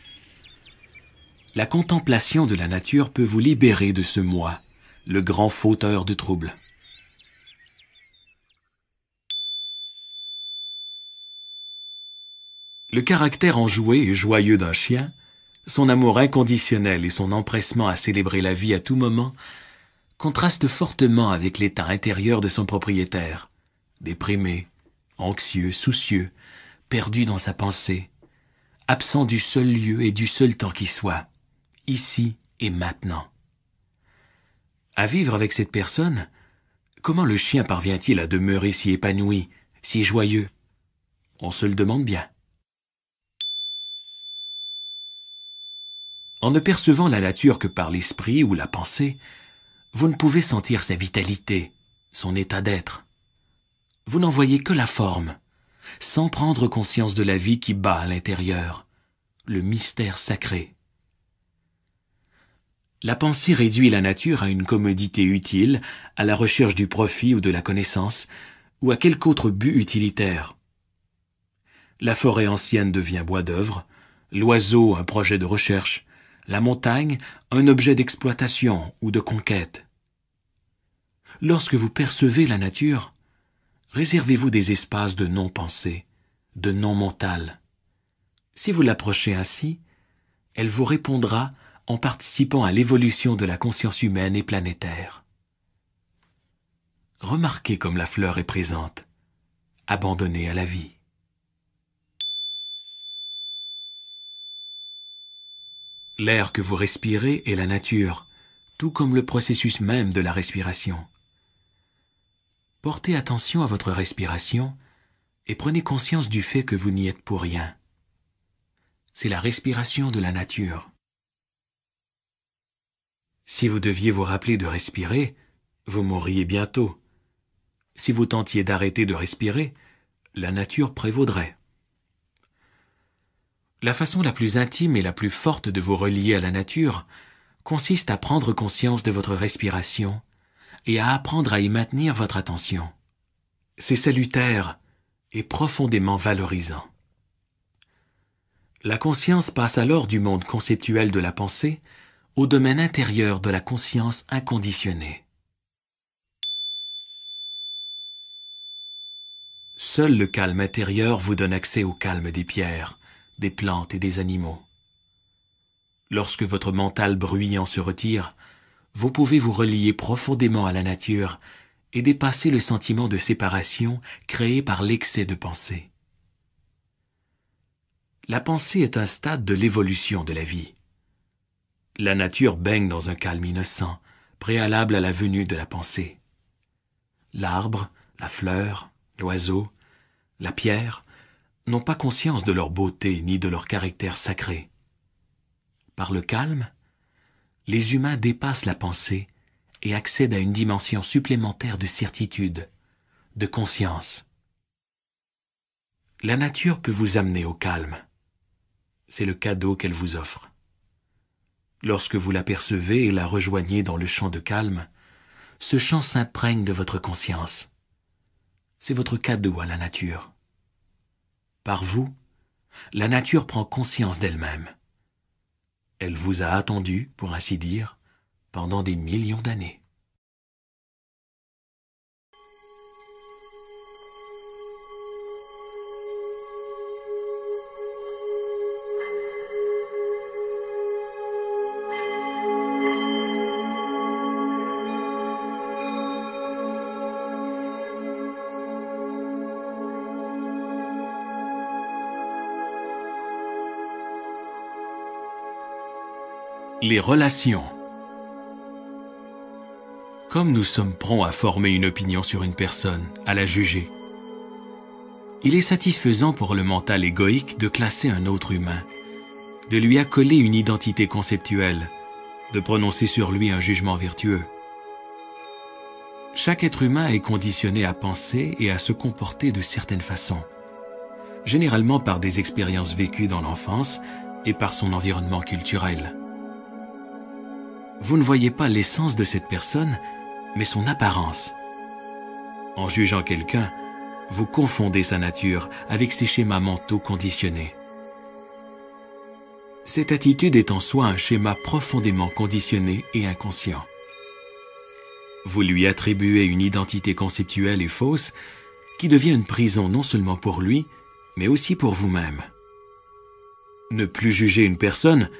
La contemplation de la nature peut vous libérer de ce moi, le grand fauteur de troubles. Le caractère enjoué et joyeux d'un chien, son amour inconditionnel et son empressement à célébrer la vie à tout moment contrastent fortement avec l'état intérieur de son propriétaire, déprimé, anxieux, soucieux, perdu dans sa pensée, absent du seul lieu et du seul temps qui soit, ici et maintenant. À vivre avec cette personne, comment le chien parvient-il à demeurer si épanoui, si joyeux? On se le demande bien. En ne percevant la nature que par l'esprit ou la pensée, vous ne pouvez sentir sa vitalité, son état d'être. Vous n'en voyez que la forme, sans prendre conscience de la vie qui bat à l'intérieur, le mystère sacré. La pensée réduit la nature à une commodité utile, à la recherche du profit ou de la connaissance, ou à quelque autre but utilitaire. La forêt ancienne devient bois d'œuvre, l'oiseau un projet de recherche, la montagne un objet d'exploitation ou de conquête. Lorsque vous percevez la nature, réservez-vous des espaces de non-pensée, de non-mental. Si vous l'approchez ainsi, elle vous répondra en participant à l'évolution de la conscience humaine et planétaire. Remarquez comme la fleur est présente, abandonnée à la vie. L'air que vous respirez est la nature, tout comme le processus même de la respiration. Portez attention à votre respiration et prenez conscience du fait que vous n'y êtes pour rien. C'est la respiration de la nature. Si vous deviez vous rappeler de respirer, vous mourriez bientôt. Si vous tentiez d'arrêter de respirer, la nature prévaudrait. La façon la plus intime et la plus forte de vous relier à la nature consiste à prendre conscience de votre respiration et à apprendre à y maintenir votre attention. C'est salutaire et profondément valorisant. La conscience passe alors du monde conceptuel de la pensée au domaine intérieur de la conscience inconditionnée. Seul le calme intérieur vous donne accès au calme des pierres, des plantes et des animaux. Lorsque votre mental bruyant se retire, vous pouvez vous relier profondément à la nature et dépasser le sentiment de séparation créé par l'excès de pensée. La pensée est un stade de l'évolution de la vie. La nature baigne dans un calme innocent, préalable à la venue de la pensée. L'arbre, la fleur, l'oiseau, la pierre n'ont pas conscience de leur beauté ni de leur caractère sacré. Par le calme, les humains dépassent la pensée et accèdent à une dimension supplémentaire de certitude, de conscience. La nature peut vous amener au calme. C'est le cadeau qu'elle vous offre. Lorsque vous l'apercevez et la rejoignez dans le champ de calme, ce champ s'imprègne de votre conscience. C'est votre cadeau à la nature. Par vous, la nature prend conscience d'elle-même. Elle vous a attendu, pour ainsi dire, pendant des millions d'années. Les relations. Comme nous sommes prompts à former une opinion sur une personne, à la juger, il est satisfaisant pour le mental égoïque de classer un autre humain, de lui accoler une identité conceptuelle, de prononcer sur lui un jugement vertueux. Chaque être humain est conditionné à penser et à se comporter de certaines façons, généralement par des expériences vécues dans l'enfance et par son environnement culturel. Vous ne voyez pas l'essence de cette personne, mais son apparence. En jugeant quelqu'un, vous confondez sa nature avec ses schémas mentaux conditionnés. Cette attitude est en soi un schéma profondément conditionné et inconscient. Vous lui attribuez une identité conceptuelle et fausse qui devient une prison non seulement pour lui, mais aussi pour vous-même. Ne plus juger une personne,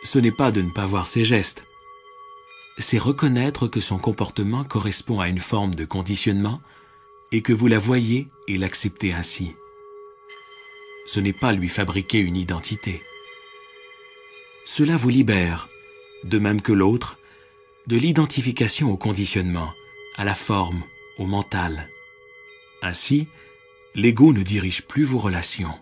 ce n'est pas de ne pas voir ses gestes. C'est reconnaître que son comportement correspond à une forme de conditionnement et que vous la voyez et l'acceptez ainsi. Ce n'est pas lui fabriquer une identité. Cela vous libère, de même que l'autre, de l'identification au conditionnement, à la forme, au mental. Ainsi, l'ego ne dirige plus vos relations.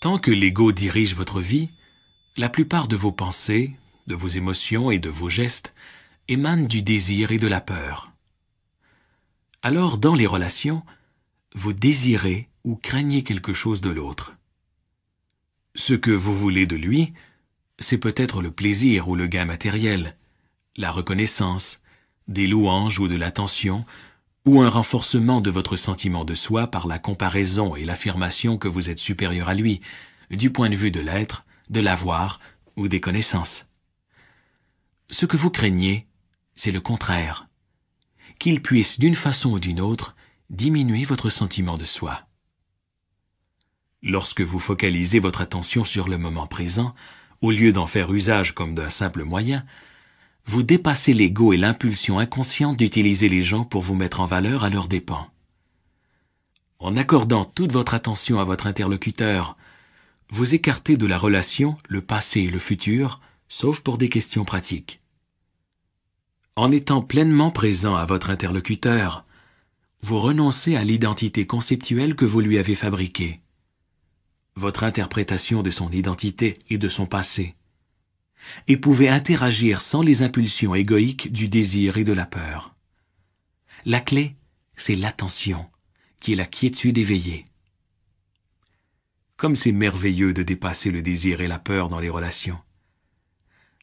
Tant que l'ego dirige votre vie, la plupart de vos pensées, de vos émotions et de vos gestes émanent du désir et de la peur. Alors, dans les relations, vous désirez ou craignez quelque chose de l'autre. Ce que vous voulez de lui, c'est peut-être le plaisir ou le gain matériel, la reconnaissance, des louanges ou de l'attention, ou un renforcement de votre sentiment de soi par la comparaison et l'affirmation que vous êtes supérieur à lui, du point de vue de l'être, de l'avoir ou des connaissances. Ce que vous craignez, c'est le contraire, qu'il puisse d'une façon ou d'une autre diminuer votre sentiment de soi. Lorsque vous focalisez votre attention sur le moment présent, au lieu d'en faire usage comme d'un simple moyen, vous dépassez l'ego et l'impulsion inconsciente d'utiliser les gens pour vous mettre en valeur à leurs dépens. En accordant toute votre attention à votre interlocuteur, vous écartez de la relation le passé et le futur, sauf pour des questions pratiques. En étant pleinement présent à votre interlocuteur, vous renoncez à l'identité conceptuelle que vous lui avez fabriquée, votre interprétation de son identité et de son passé, et pouvez interagir sans les impulsions égoïques du désir et de la peur. La clé, c'est l'attention, qui est la quiétude éveillée. Comme c'est merveilleux de dépasser le désir et la peur dans les relations.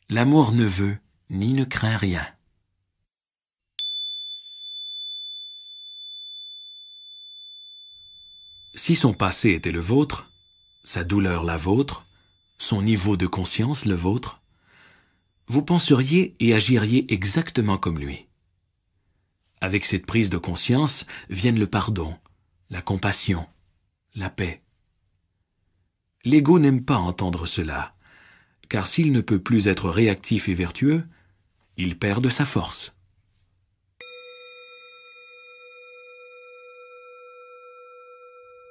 L'amour ne veut ni ne craint rien. Si son passé était le vôtre, sa douleur la vôtre, son niveau de conscience le vôtre, vous penseriez et agiriez exactement comme lui. Avec cette prise de conscience viennent le pardon, la compassion, la paix. L'ego n'aime pas entendre cela, car s'il ne peut plus être réactif et vertueux, il perd de sa force.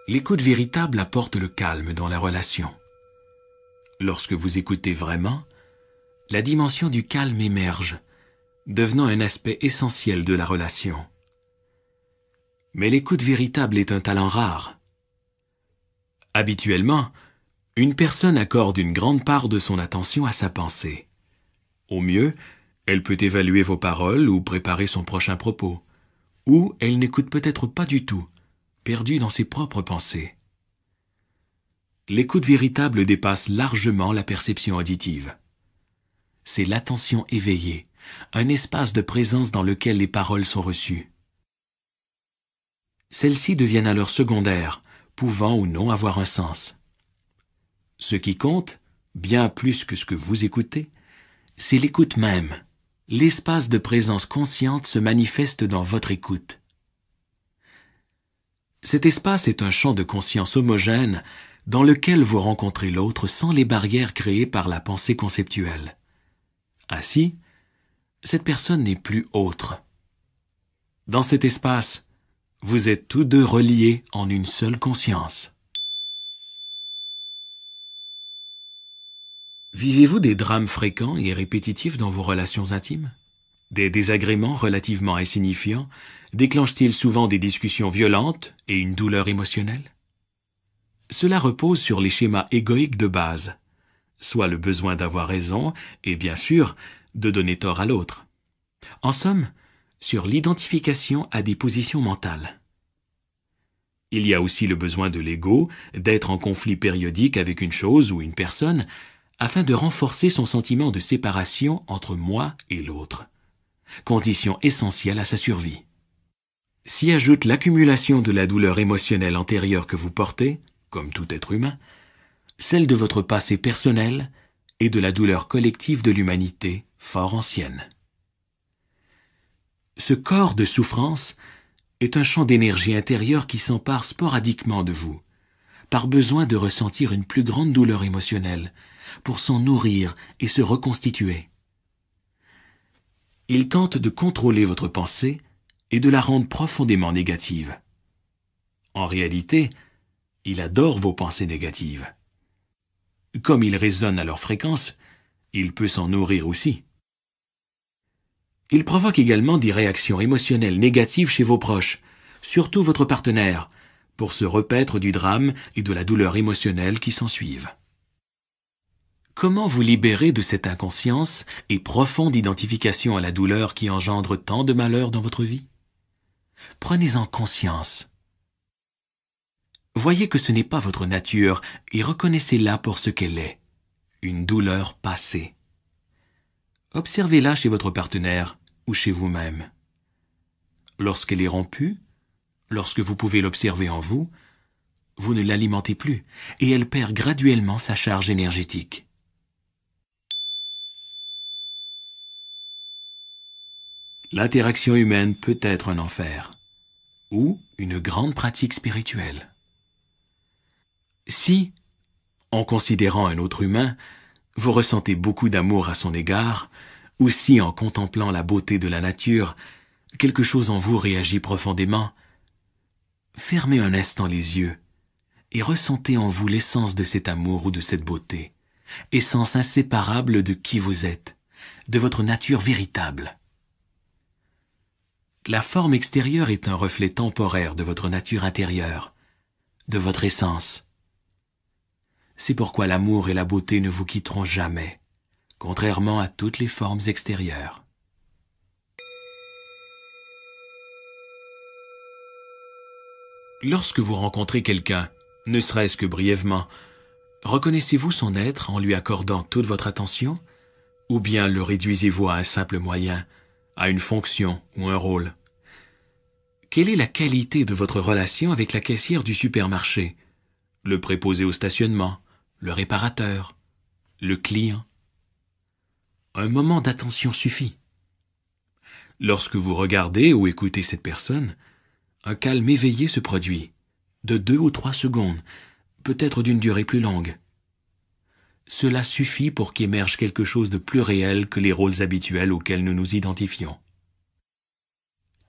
L'écoute véritable apporte le calme dans la relation. Lorsque vous écoutez vraiment, la dimension du calme émerge, devenant un aspect essentiel de la relation. Mais l'écoute véritable est un talent rare. Habituellement, une personne accorde une grande part de son attention à sa pensée. Au mieux, elle peut évaluer vos paroles ou préparer son prochain propos, ou elle n'écoute peut-être pas du tout, perdue dans ses propres pensées. L'écoute véritable dépasse largement la perception auditive. C'est l'attention éveillée, un espace de présence dans lequel les paroles sont reçues. Celles-ci deviennent alors secondaires, pouvant ou non avoir un sens. Ce qui compte, bien plus que ce que vous écoutez, c'est l'écoute même. L'espace de présence consciente se manifeste dans votre écoute. Cet espace est un champ de conscience homogène dans lequel vous rencontrez l'autre sans les barrières créées par la pensée conceptuelle. Ainsi, cette personne n'est plus autre. Dans cet espace, vous êtes tous deux reliés en une seule conscience. Vivez-vous des drames fréquents et répétitifs dans vos relations intimes? Des désagréments relativement insignifiants déclenchent-ils souvent des discussions violentes et une douleur émotionnelle? Cela repose sur les schémas égoïques de base, soit le besoin d'avoir raison et bien sûr de donner tort à l'autre. En somme, sur l'identification à des positions mentales. Il y a aussi le besoin de l'ego d'être en conflit périodique avec une chose ou une personne afin de renforcer son sentiment de séparation entre moi et l'autre, condition essentielle à sa survie. S'y ajoute l'accumulation de la douleur émotionnelle antérieure que vous portez, comme tout être humain, celle de votre passé personnel et de la douleur collective de l'humanité fort ancienne. Ce corps de souffrance est un champ d'énergie intérieure qui s'empare sporadiquement de vous, par besoin de ressentir une plus grande douleur émotionnelle, pour s'en nourrir et se reconstituer. Il tente de contrôler votre pensée et de la rendre profondément négative. En réalité, il adore vos pensées négatives. Comme il résonne à leur fréquence, il peut s'en nourrir aussi. Il provoque également des réactions émotionnelles négatives chez vos proches, surtout votre partenaire, pour se repaître du drame et de la douleur émotionnelle qui s'ensuivent. Comment vous libérer de cette inconscience et profonde identification à la douleur qui engendre tant de malheur dans votre vie? Prenez-en conscience. Voyez que ce n'est pas votre nature et reconnaissez-la pour ce qu'elle est, une douleur passée. Observez-la chez votre partenaire ou chez vous-même. Lorsqu'elle est rompue, lorsque vous pouvez l'observer en vous, vous ne l'alimentez plus et elle perd graduellement sa charge énergétique. L'interaction humaine peut être un enfer ou une grande pratique spirituelle. Si, en considérant un autre humain, vous ressentez beaucoup d'amour à son égard, ou si, en contemplant la beauté de la nature, quelque chose en vous réagit profondément, fermez un instant les yeux et ressentez en vous l'essence de cet amour ou de cette beauté, essence inséparable de qui vous êtes, de votre nature véritable. La forme extérieure est un reflet temporaire de votre nature intérieure, de votre essence. C'est pourquoi l'amour et la beauté ne vous quitteront jamais, contrairement à toutes les formes extérieures. Lorsque vous rencontrez quelqu'un, ne serait-ce que brièvement, reconnaissez-vous son être en lui accordant toute votre attention, ou bien le réduisez-vous à un simple moyen, à une fonction ou un rôle? Quelle est la qualité de votre relation avec la caissière du supermarché, le préposé au stationnement, le réparateur, le client? Un moment d'attention suffit. Lorsque vous regardez ou écoutez cette personne, un calme éveillé se produit, de 2 ou 3 secondes, peut-être d'une durée plus longue. Cela suffit pour qu'émerge quelque chose de plus réel que les rôles habituels auxquels nous nous identifions.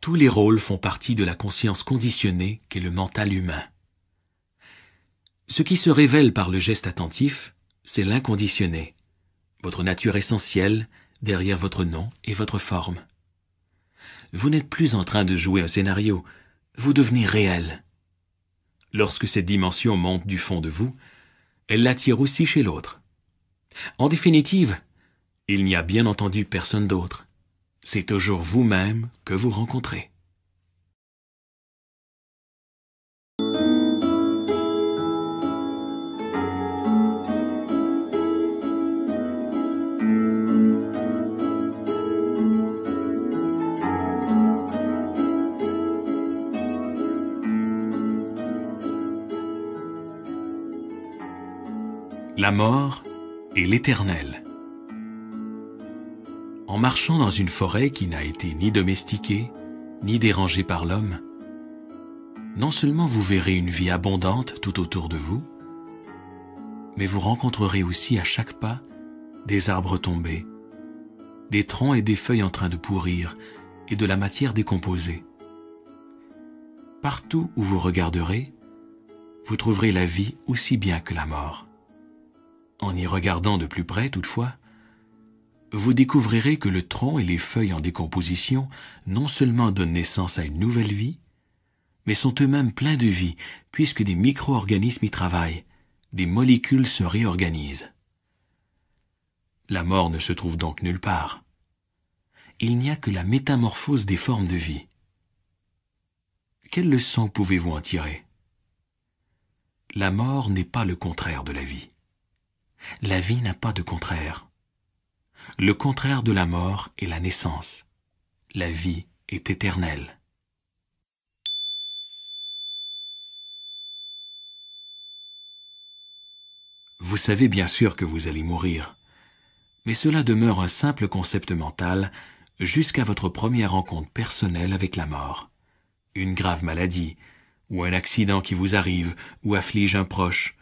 Tous les rôles font partie de la conscience conditionnée qu'est le mental humain. Ce qui se révèle par le geste attentif, c'est l'inconditionné, votre nature essentielle derrière votre nom et votre forme. Vous n'êtes plus en train de jouer un scénario, vous devenez réel. Lorsque cette dimension monte du fond de vous, elle l'attire aussi chez l'autre. En définitive, il n'y a bien entendu personne d'autre. C'est toujours vous-même que vous rencontrez. La mort et l'éternel. En marchant dans une forêt qui n'a été ni domestiquée, ni dérangée par l'homme, non seulement vous verrez une vie abondante tout autour de vous, mais vous rencontrerez aussi à chaque pas des arbres tombés, des troncs et des feuilles en train de pourrir et de la matière décomposée. Partout où vous regarderez, vous trouverez la vie aussi bien que la mort. En y regardant de plus près, toutefois, vous découvrirez que le tronc et les feuilles en décomposition non seulement donnent naissance à une nouvelle vie, mais sont eux-mêmes pleins de vie, puisque des micro-organismes y travaillent, des molécules se réorganisent. La mort ne se trouve donc nulle part. Il n'y a que la métamorphose des formes de vie. Quelle leçon pouvez-vous en tirer? La mort n'est pas le contraire de la vie. La vie n'a pas de contraire. Le contraire de la mort est la naissance. La vie est éternelle. Vous savez bien sûr que vous allez mourir, mais cela demeure un simple concept mental jusqu'à votre première rencontre personnelle avec la mort. Une grave maladie, ou un accident qui vous arrive, ou afflige un proche,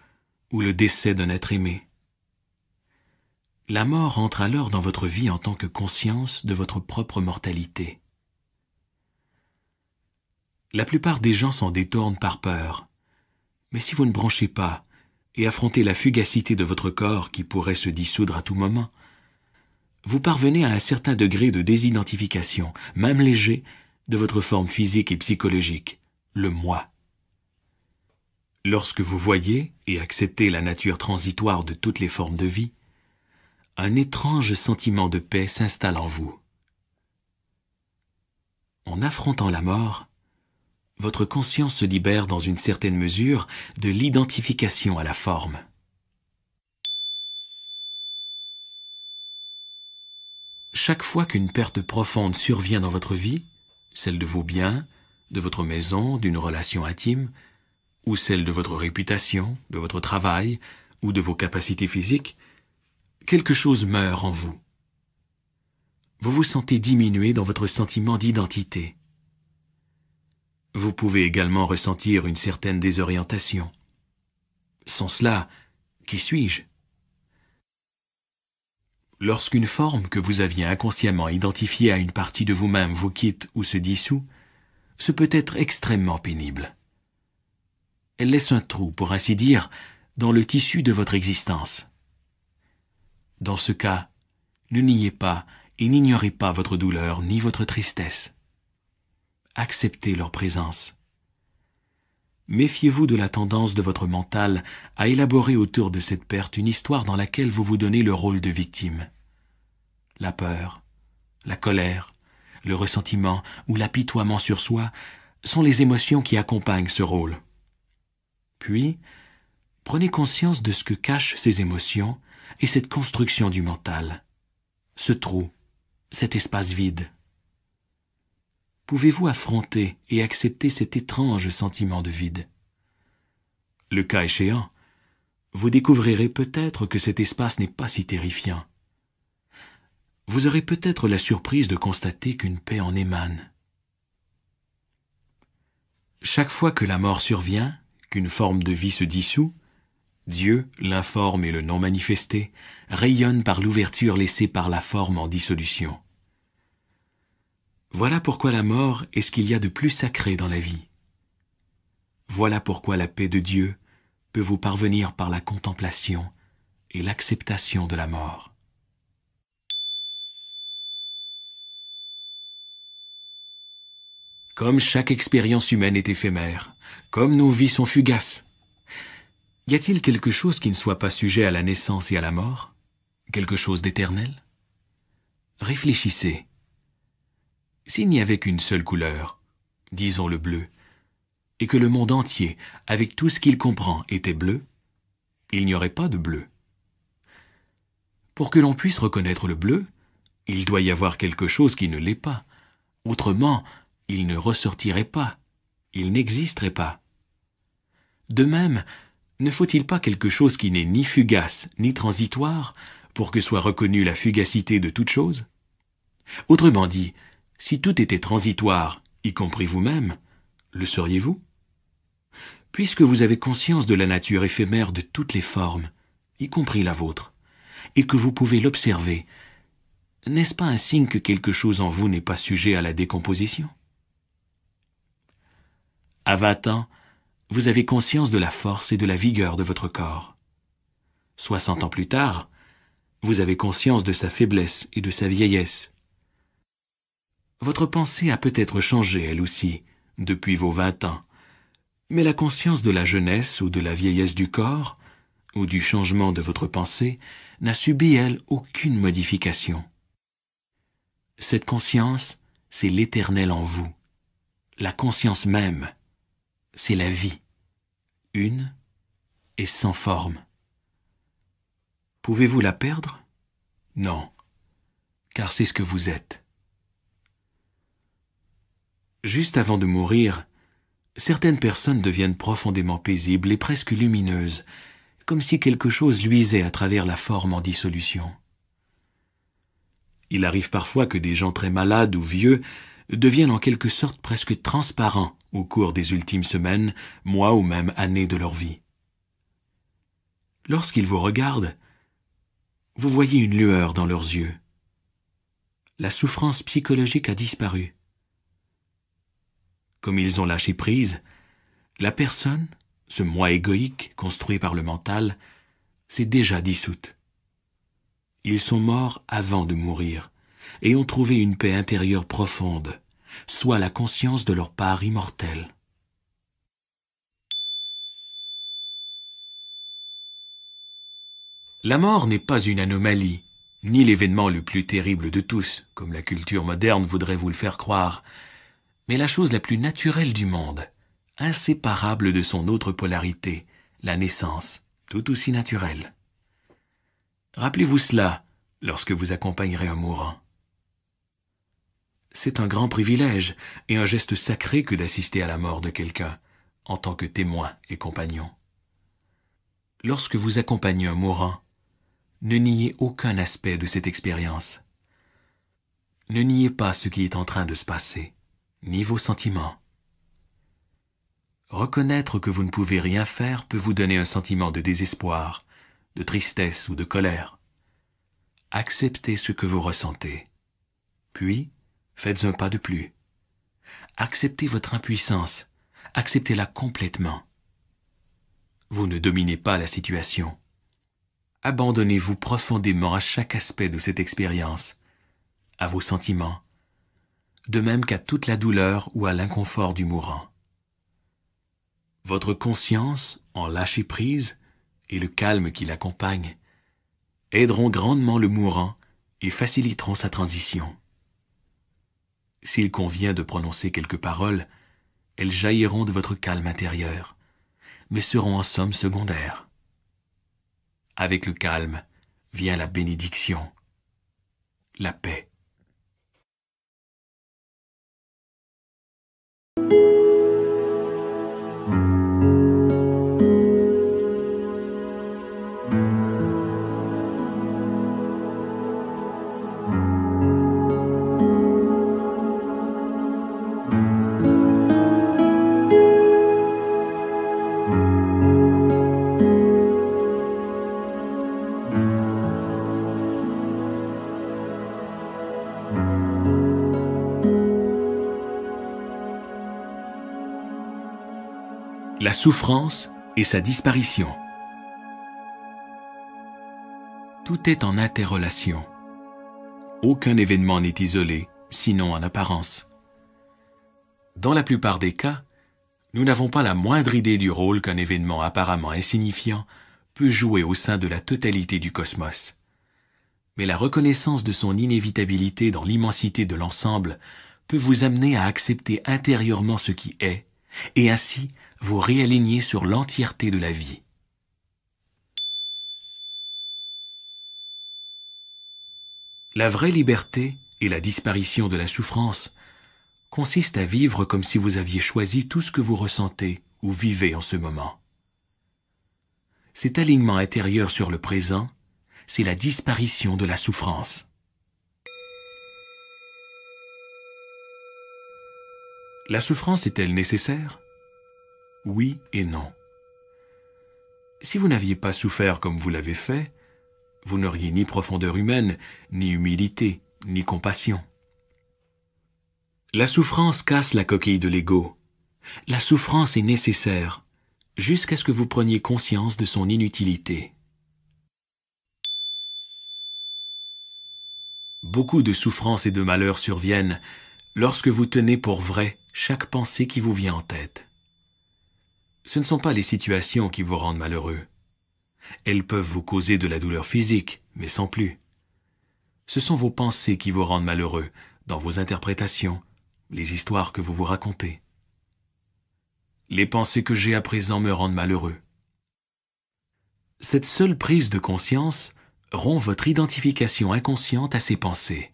ou le décès d'un être aimé. La mort entre alors dans votre vie en tant que conscience de votre propre mortalité. La plupart des gens s'en détournent par peur, mais si vous ne branchez pas et affrontez la fugacité de votre corps qui pourrait se dissoudre à tout moment, vous parvenez à un certain degré de désidentification, même léger, de votre forme physique et psychologique, le moi. Lorsque vous voyez et acceptez la nature transitoire de toutes les formes de vie, un étrange sentiment de paix s'installe en vous. En affrontant la mort, votre conscience se libère dans une certaine mesure de l'identification à la forme. Chaque fois qu'une perte profonde survient dans votre vie, celle de vos biens, de votre maison, d'une relation intime, ou celle de votre réputation, de votre travail, ou de vos capacités physiques, quelque chose meurt en vous. Vous vous sentez diminué dans votre sentiment d'identité. Vous pouvez également ressentir une certaine désorientation. Sans cela, qui suis-je? Lorsqu'une forme que vous aviez inconsciemment identifiée à une partie de vous-même vous quitte ou se dissout, ce peut être extrêmement pénible. Elle laisse un trou, pour ainsi dire, dans le tissu de votre existence. Dans ce cas, ne niez pas et n'ignorez pas votre douleur ni votre tristesse. Acceptez leur présence. Méfiez-vous de la tendance de votre mental à élaborer autour de cette perte une histoire dans laquelle vous vous donnez le rôle de victime. La peur, la colère, le ressentiment ou l'apitoiement sur soi sont les émotions qui accompagnent ce rôle. Puis, prenez conscience de ce que cachent ces émotions et cette construction du mental, ce trou, cet espace vide. Pouvez-vous affronter et accepter cet étrange sentiment de vide? Le cas échéant, vous découvrirez peut-être que cet espace n'est pas si terrifiant. Vous aurez peut-être la surprise de constater qu'une paix en émane. Chaque fois que la mort survient, qu'une forme de vie se dissout, Dieu, l'informe et le non manifesté, rayonnent par l'ouverture laissée par la forme en dissolution. Voilà pourquoi la mort est ce qu'il y a de plus sacré dans la vie. Voilà pourquoi la paix de Dieu peut vous parvenir par la contemplation et l'acceptation de la mort. Comme chaque expérience humaine est éphémère, comme nos vies sont fugaces, y a-t-il quelque chose qui ne soit pas sujet à la naissance et à la mort? Quelque chose d'éternel? Réfléchissez. S'il n'y avait qu'une seule couleur, disons le bleu, et que le monde entier, avec tout ce qu'il comprend, était bleu, il n'y aurait pas de bleu. Pour que l'on puisse reconnaître le bleu, il doit y avoir quelque chose qui ne l'est pas. Autrement, il ne ressortirait pas, il n'existerait pas. De même, ne faut-il pas quelque chose qui n'est ni fugace ni transitoire pour que soit reconnue la fugacité de toute chose? Autrement dit, si tout était transitoire, y compris vous-même, le seriez-vous? Puisque vous avez conscience de la nature éphémère de toutes les formes, y compris la vôtre, et que vous pouvez l'observer, n'est-ce pas un signe que quelque chose en vous n'est pas sujet à la décomposition? À 20 ans, vous avez conscience de la force et de la vigueur de votre corps. 60 ans plus tard, vous avez conscience de sa faiblesse et de sa vieillesse. Votre pensée a peut-être changé, elle aussi, depuis vos 20 ans, mais la conscience de la jeunesse ou de la vieillesse du corps, ou du changement de votre pensée, n'a subi, elle, aucune modification. Cette conscience, c'est l'éternel en vous. La conscience même, c'est la vie, une et sans forme. Pouvez-vous la perdre? Non, car c'est ce que vous êtes. Juste avant de mourir, certaines personnes deviennent profondément paisibles et presque lumineuses, comme si quelque chose luisait à travers la forme en dissolution. Il arrive parfois que des gens très malades ou vieux deviennent en quelque sorte presque transparents au cours des ultimes semaines, mois ou même années de leur vie. Lorsqu'ils vous regardent, vous voyez une lueur dans leurs yeux. La souffrance psychologique a disparu. Comme ils ont lâché prise, la personne, ce moi égoïque construit par le mental, s'est déjà dissoute. Ils sont morts avant de mourir et ont trouvé une paix intérieure profonde, soit la conscience de leur part immortelle. La mort n'est pas une anomalie, ni l'événement le plus terrible de tous, comme la culture moderne voudrait vous le faire croire, mais la chose la plus naturelle du monde, inséparable de son autre polarité, la naissance, tout aussi naturelle. Rappelez-vous cela lorsque vous accompagnerez un mourant. C'est un grand privilège et un geste sacré que d'assister à la mort de quelqu'un, en tant que témoin et compagnon. Lorsque vous accompagnez un mourant, ne niez aucun aspect de cette expérience. Ne niez pas ce qui est en train de se passer, ni vos sentiments. Reconnaître que vous ne pouvez rien faire peut vous donner un sentiment de désespoir, de tristesse ou de colère. Acceptez ce que vous ressentez. Puis, faites un pas de plus. Acceptez votre impuissance. Acceptez-la complètement. Vous ne dominez pas la situation. Abandonnez-vous profondément à chaque aspect de cette expérience, à vos sentiments, de même qu'à toute la douleur ou à l'inconfort du mourant. Votre conscience, en lâcher prise, et le calme qui l'accompagne, aideront grandement le mourant et faciliteront sa transition. S'il convient de prononcer quelques paroles, elles jailliront de votre calme intérieur, mais seront en somme secondaires. Avec le calme vient la bénédiction, la paix. La souffrance et sa disparition. Tout est en interrelation. Aucun événement n'est isolé, sinon en apparence. Dans la plupart des cas, nous n'avons pas la moindre idée du rôle qu'un événement apparemment insignifiant peut jouer au sein de la totalité du cosmos. Mais la reconnaissance de son inévitabilité dans l'immensité de l'ensemble peut vous amener à accepter intérieurement ce qui est, et ainsi vous réaligner sur l'entièreté de la vie. La vraie liberté et la disparition de la souffrance consiste à vivre comme si vous aviez choisi tout ce que vous ressentez ou vivez en ce moment. Cet alignement intérieur sur le présent, c'est la disparition de la souffrance. La souffrance est-elle nécessaire? Oui et non. Si vous n'aviez pas souffert comme vous l'avez fait, vous n'auriez ni profondeur humaine, ni humilité, ni compassion. La souffrance casse la coquille de l'ego. La souffrance est nécessaire, jusqu'à ce que vous preniez conscience de son inutilité. Beaucoup de souffrances et de malheurs surviennent lorsque vous tenez pour vrai chaque pensée qui vous vient en tête. Ce ne sont pas les situations qui vous rendent malheureux. Elles peuvent vous causer de la douleur physique, mais sans plus. Ce sont vos pensées qui vous rendent malheureux, dans vos interprétations, les histoires que vous vous racontez. Les pensées que j'ai à présent me rendent malheureux. Cette seule prise de conscience rompt votre identification inconsciente à ces pensées.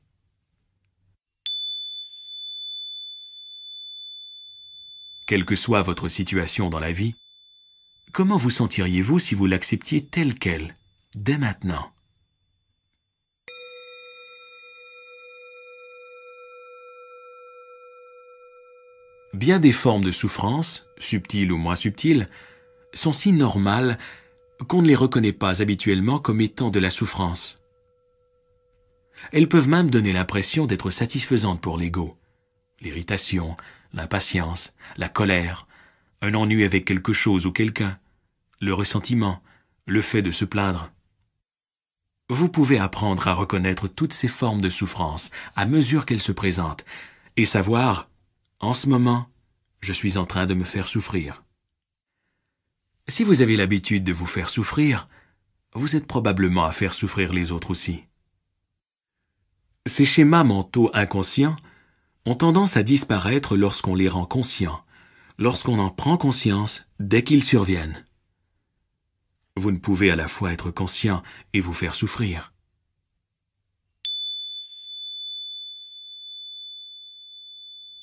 Quelle que soit votre situation dans la vie, comment vous sentiriez-vous si vous l'acceptiez telle qu'elle, dès maintenant? Bien des formes de souffrance, subtiles ou moins subtiles, sont si normales qu'on ne les reconnaît pas habituellement comme étant de la souffrance. Elles peuvent même donner l'impression d'être satisfaisantes pour l'ego. L'irritation, l'impatience, la colère, un ennui avec quelque chose ou quelqu'un, le ressentiment, le fait de se plaindre. Vous pouvez apprendre à reconnaître toutes ces formes de souffrance à mesure qu'elles se présentent et savoir, en ce moment, je suis en train de me faire souffrir. Si vous avez l'habitude de vous faire souffrir, vous êtes probablement à faire souffrir les autres aussi. Ces schémas mentaux inconscients ont tendance à disparaître lorsqu'on les rend conscients, lorsqu'on en prend conscience dès qu'ils surviennent. Vous ne pouvez à la fois être conscient et vous faire souffrir.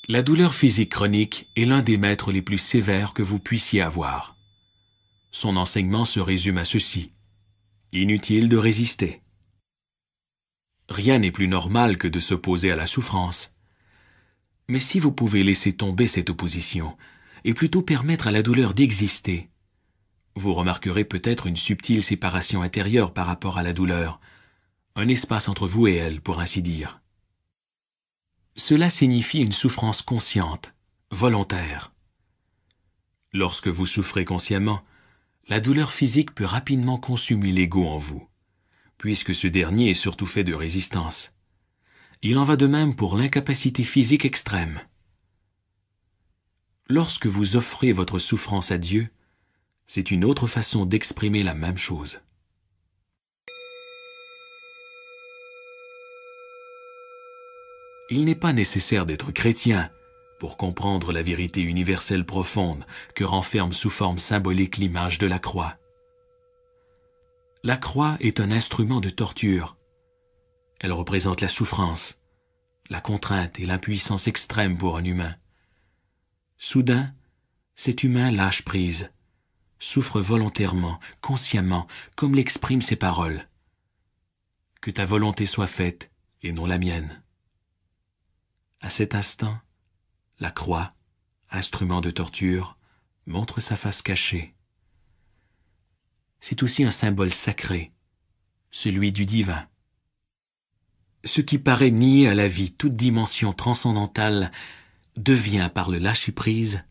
La douleur physique chronique est l'un des maîtres les plus sévères que vous puissiez avoir. Son enseignement se résume à ceci. Inutile de résister. Rien n'est plus normal que de s'opposer à la souffrance. Mais si vous pouvez laisser tomber cette opposition et plutôt permettre à la douleur d'exister, vous remarquerez peut-être une subtile séparation intérieure par rapport à la douleur, un espace entre vous et elle, pour ainsi dire. Cela signifie une souffrance consciente, volontaire. Lorsque vous souffrez consciemment, la douleur physique peut rapidement consumer l'ego en vous, puisque ce dernier est surtout fait de résistance. Il en va de même pour l'incapacité physique extrême. Lorsque vous offrez votre souffrance à Dieu, c'est une autre façon d'exprimer la même chose. Il n'est pas nécessaire d'être chrétien pour comprendre la vérité universelle profonde que renferme sous forme symbolique l'image de la croix. La croix est un instrument de torture. Elle représente la souffrance, la contrainte et l'impuissance extrême pour un humain. Soudain, cet humain lâche prise, souffre volontairement, consciemment, comme l'expriment ses paroles. Que ta volonté soit faite et non la mienne. À cet instant, la croix, instrument de torture, montre sa face cachée. C'est aussi un symbole sacré, celui du divin. Ce qui paraît nier à la vie toute dimension transcendantale devient par le lâcher-prise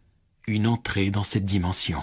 une entrée dans cette dimension.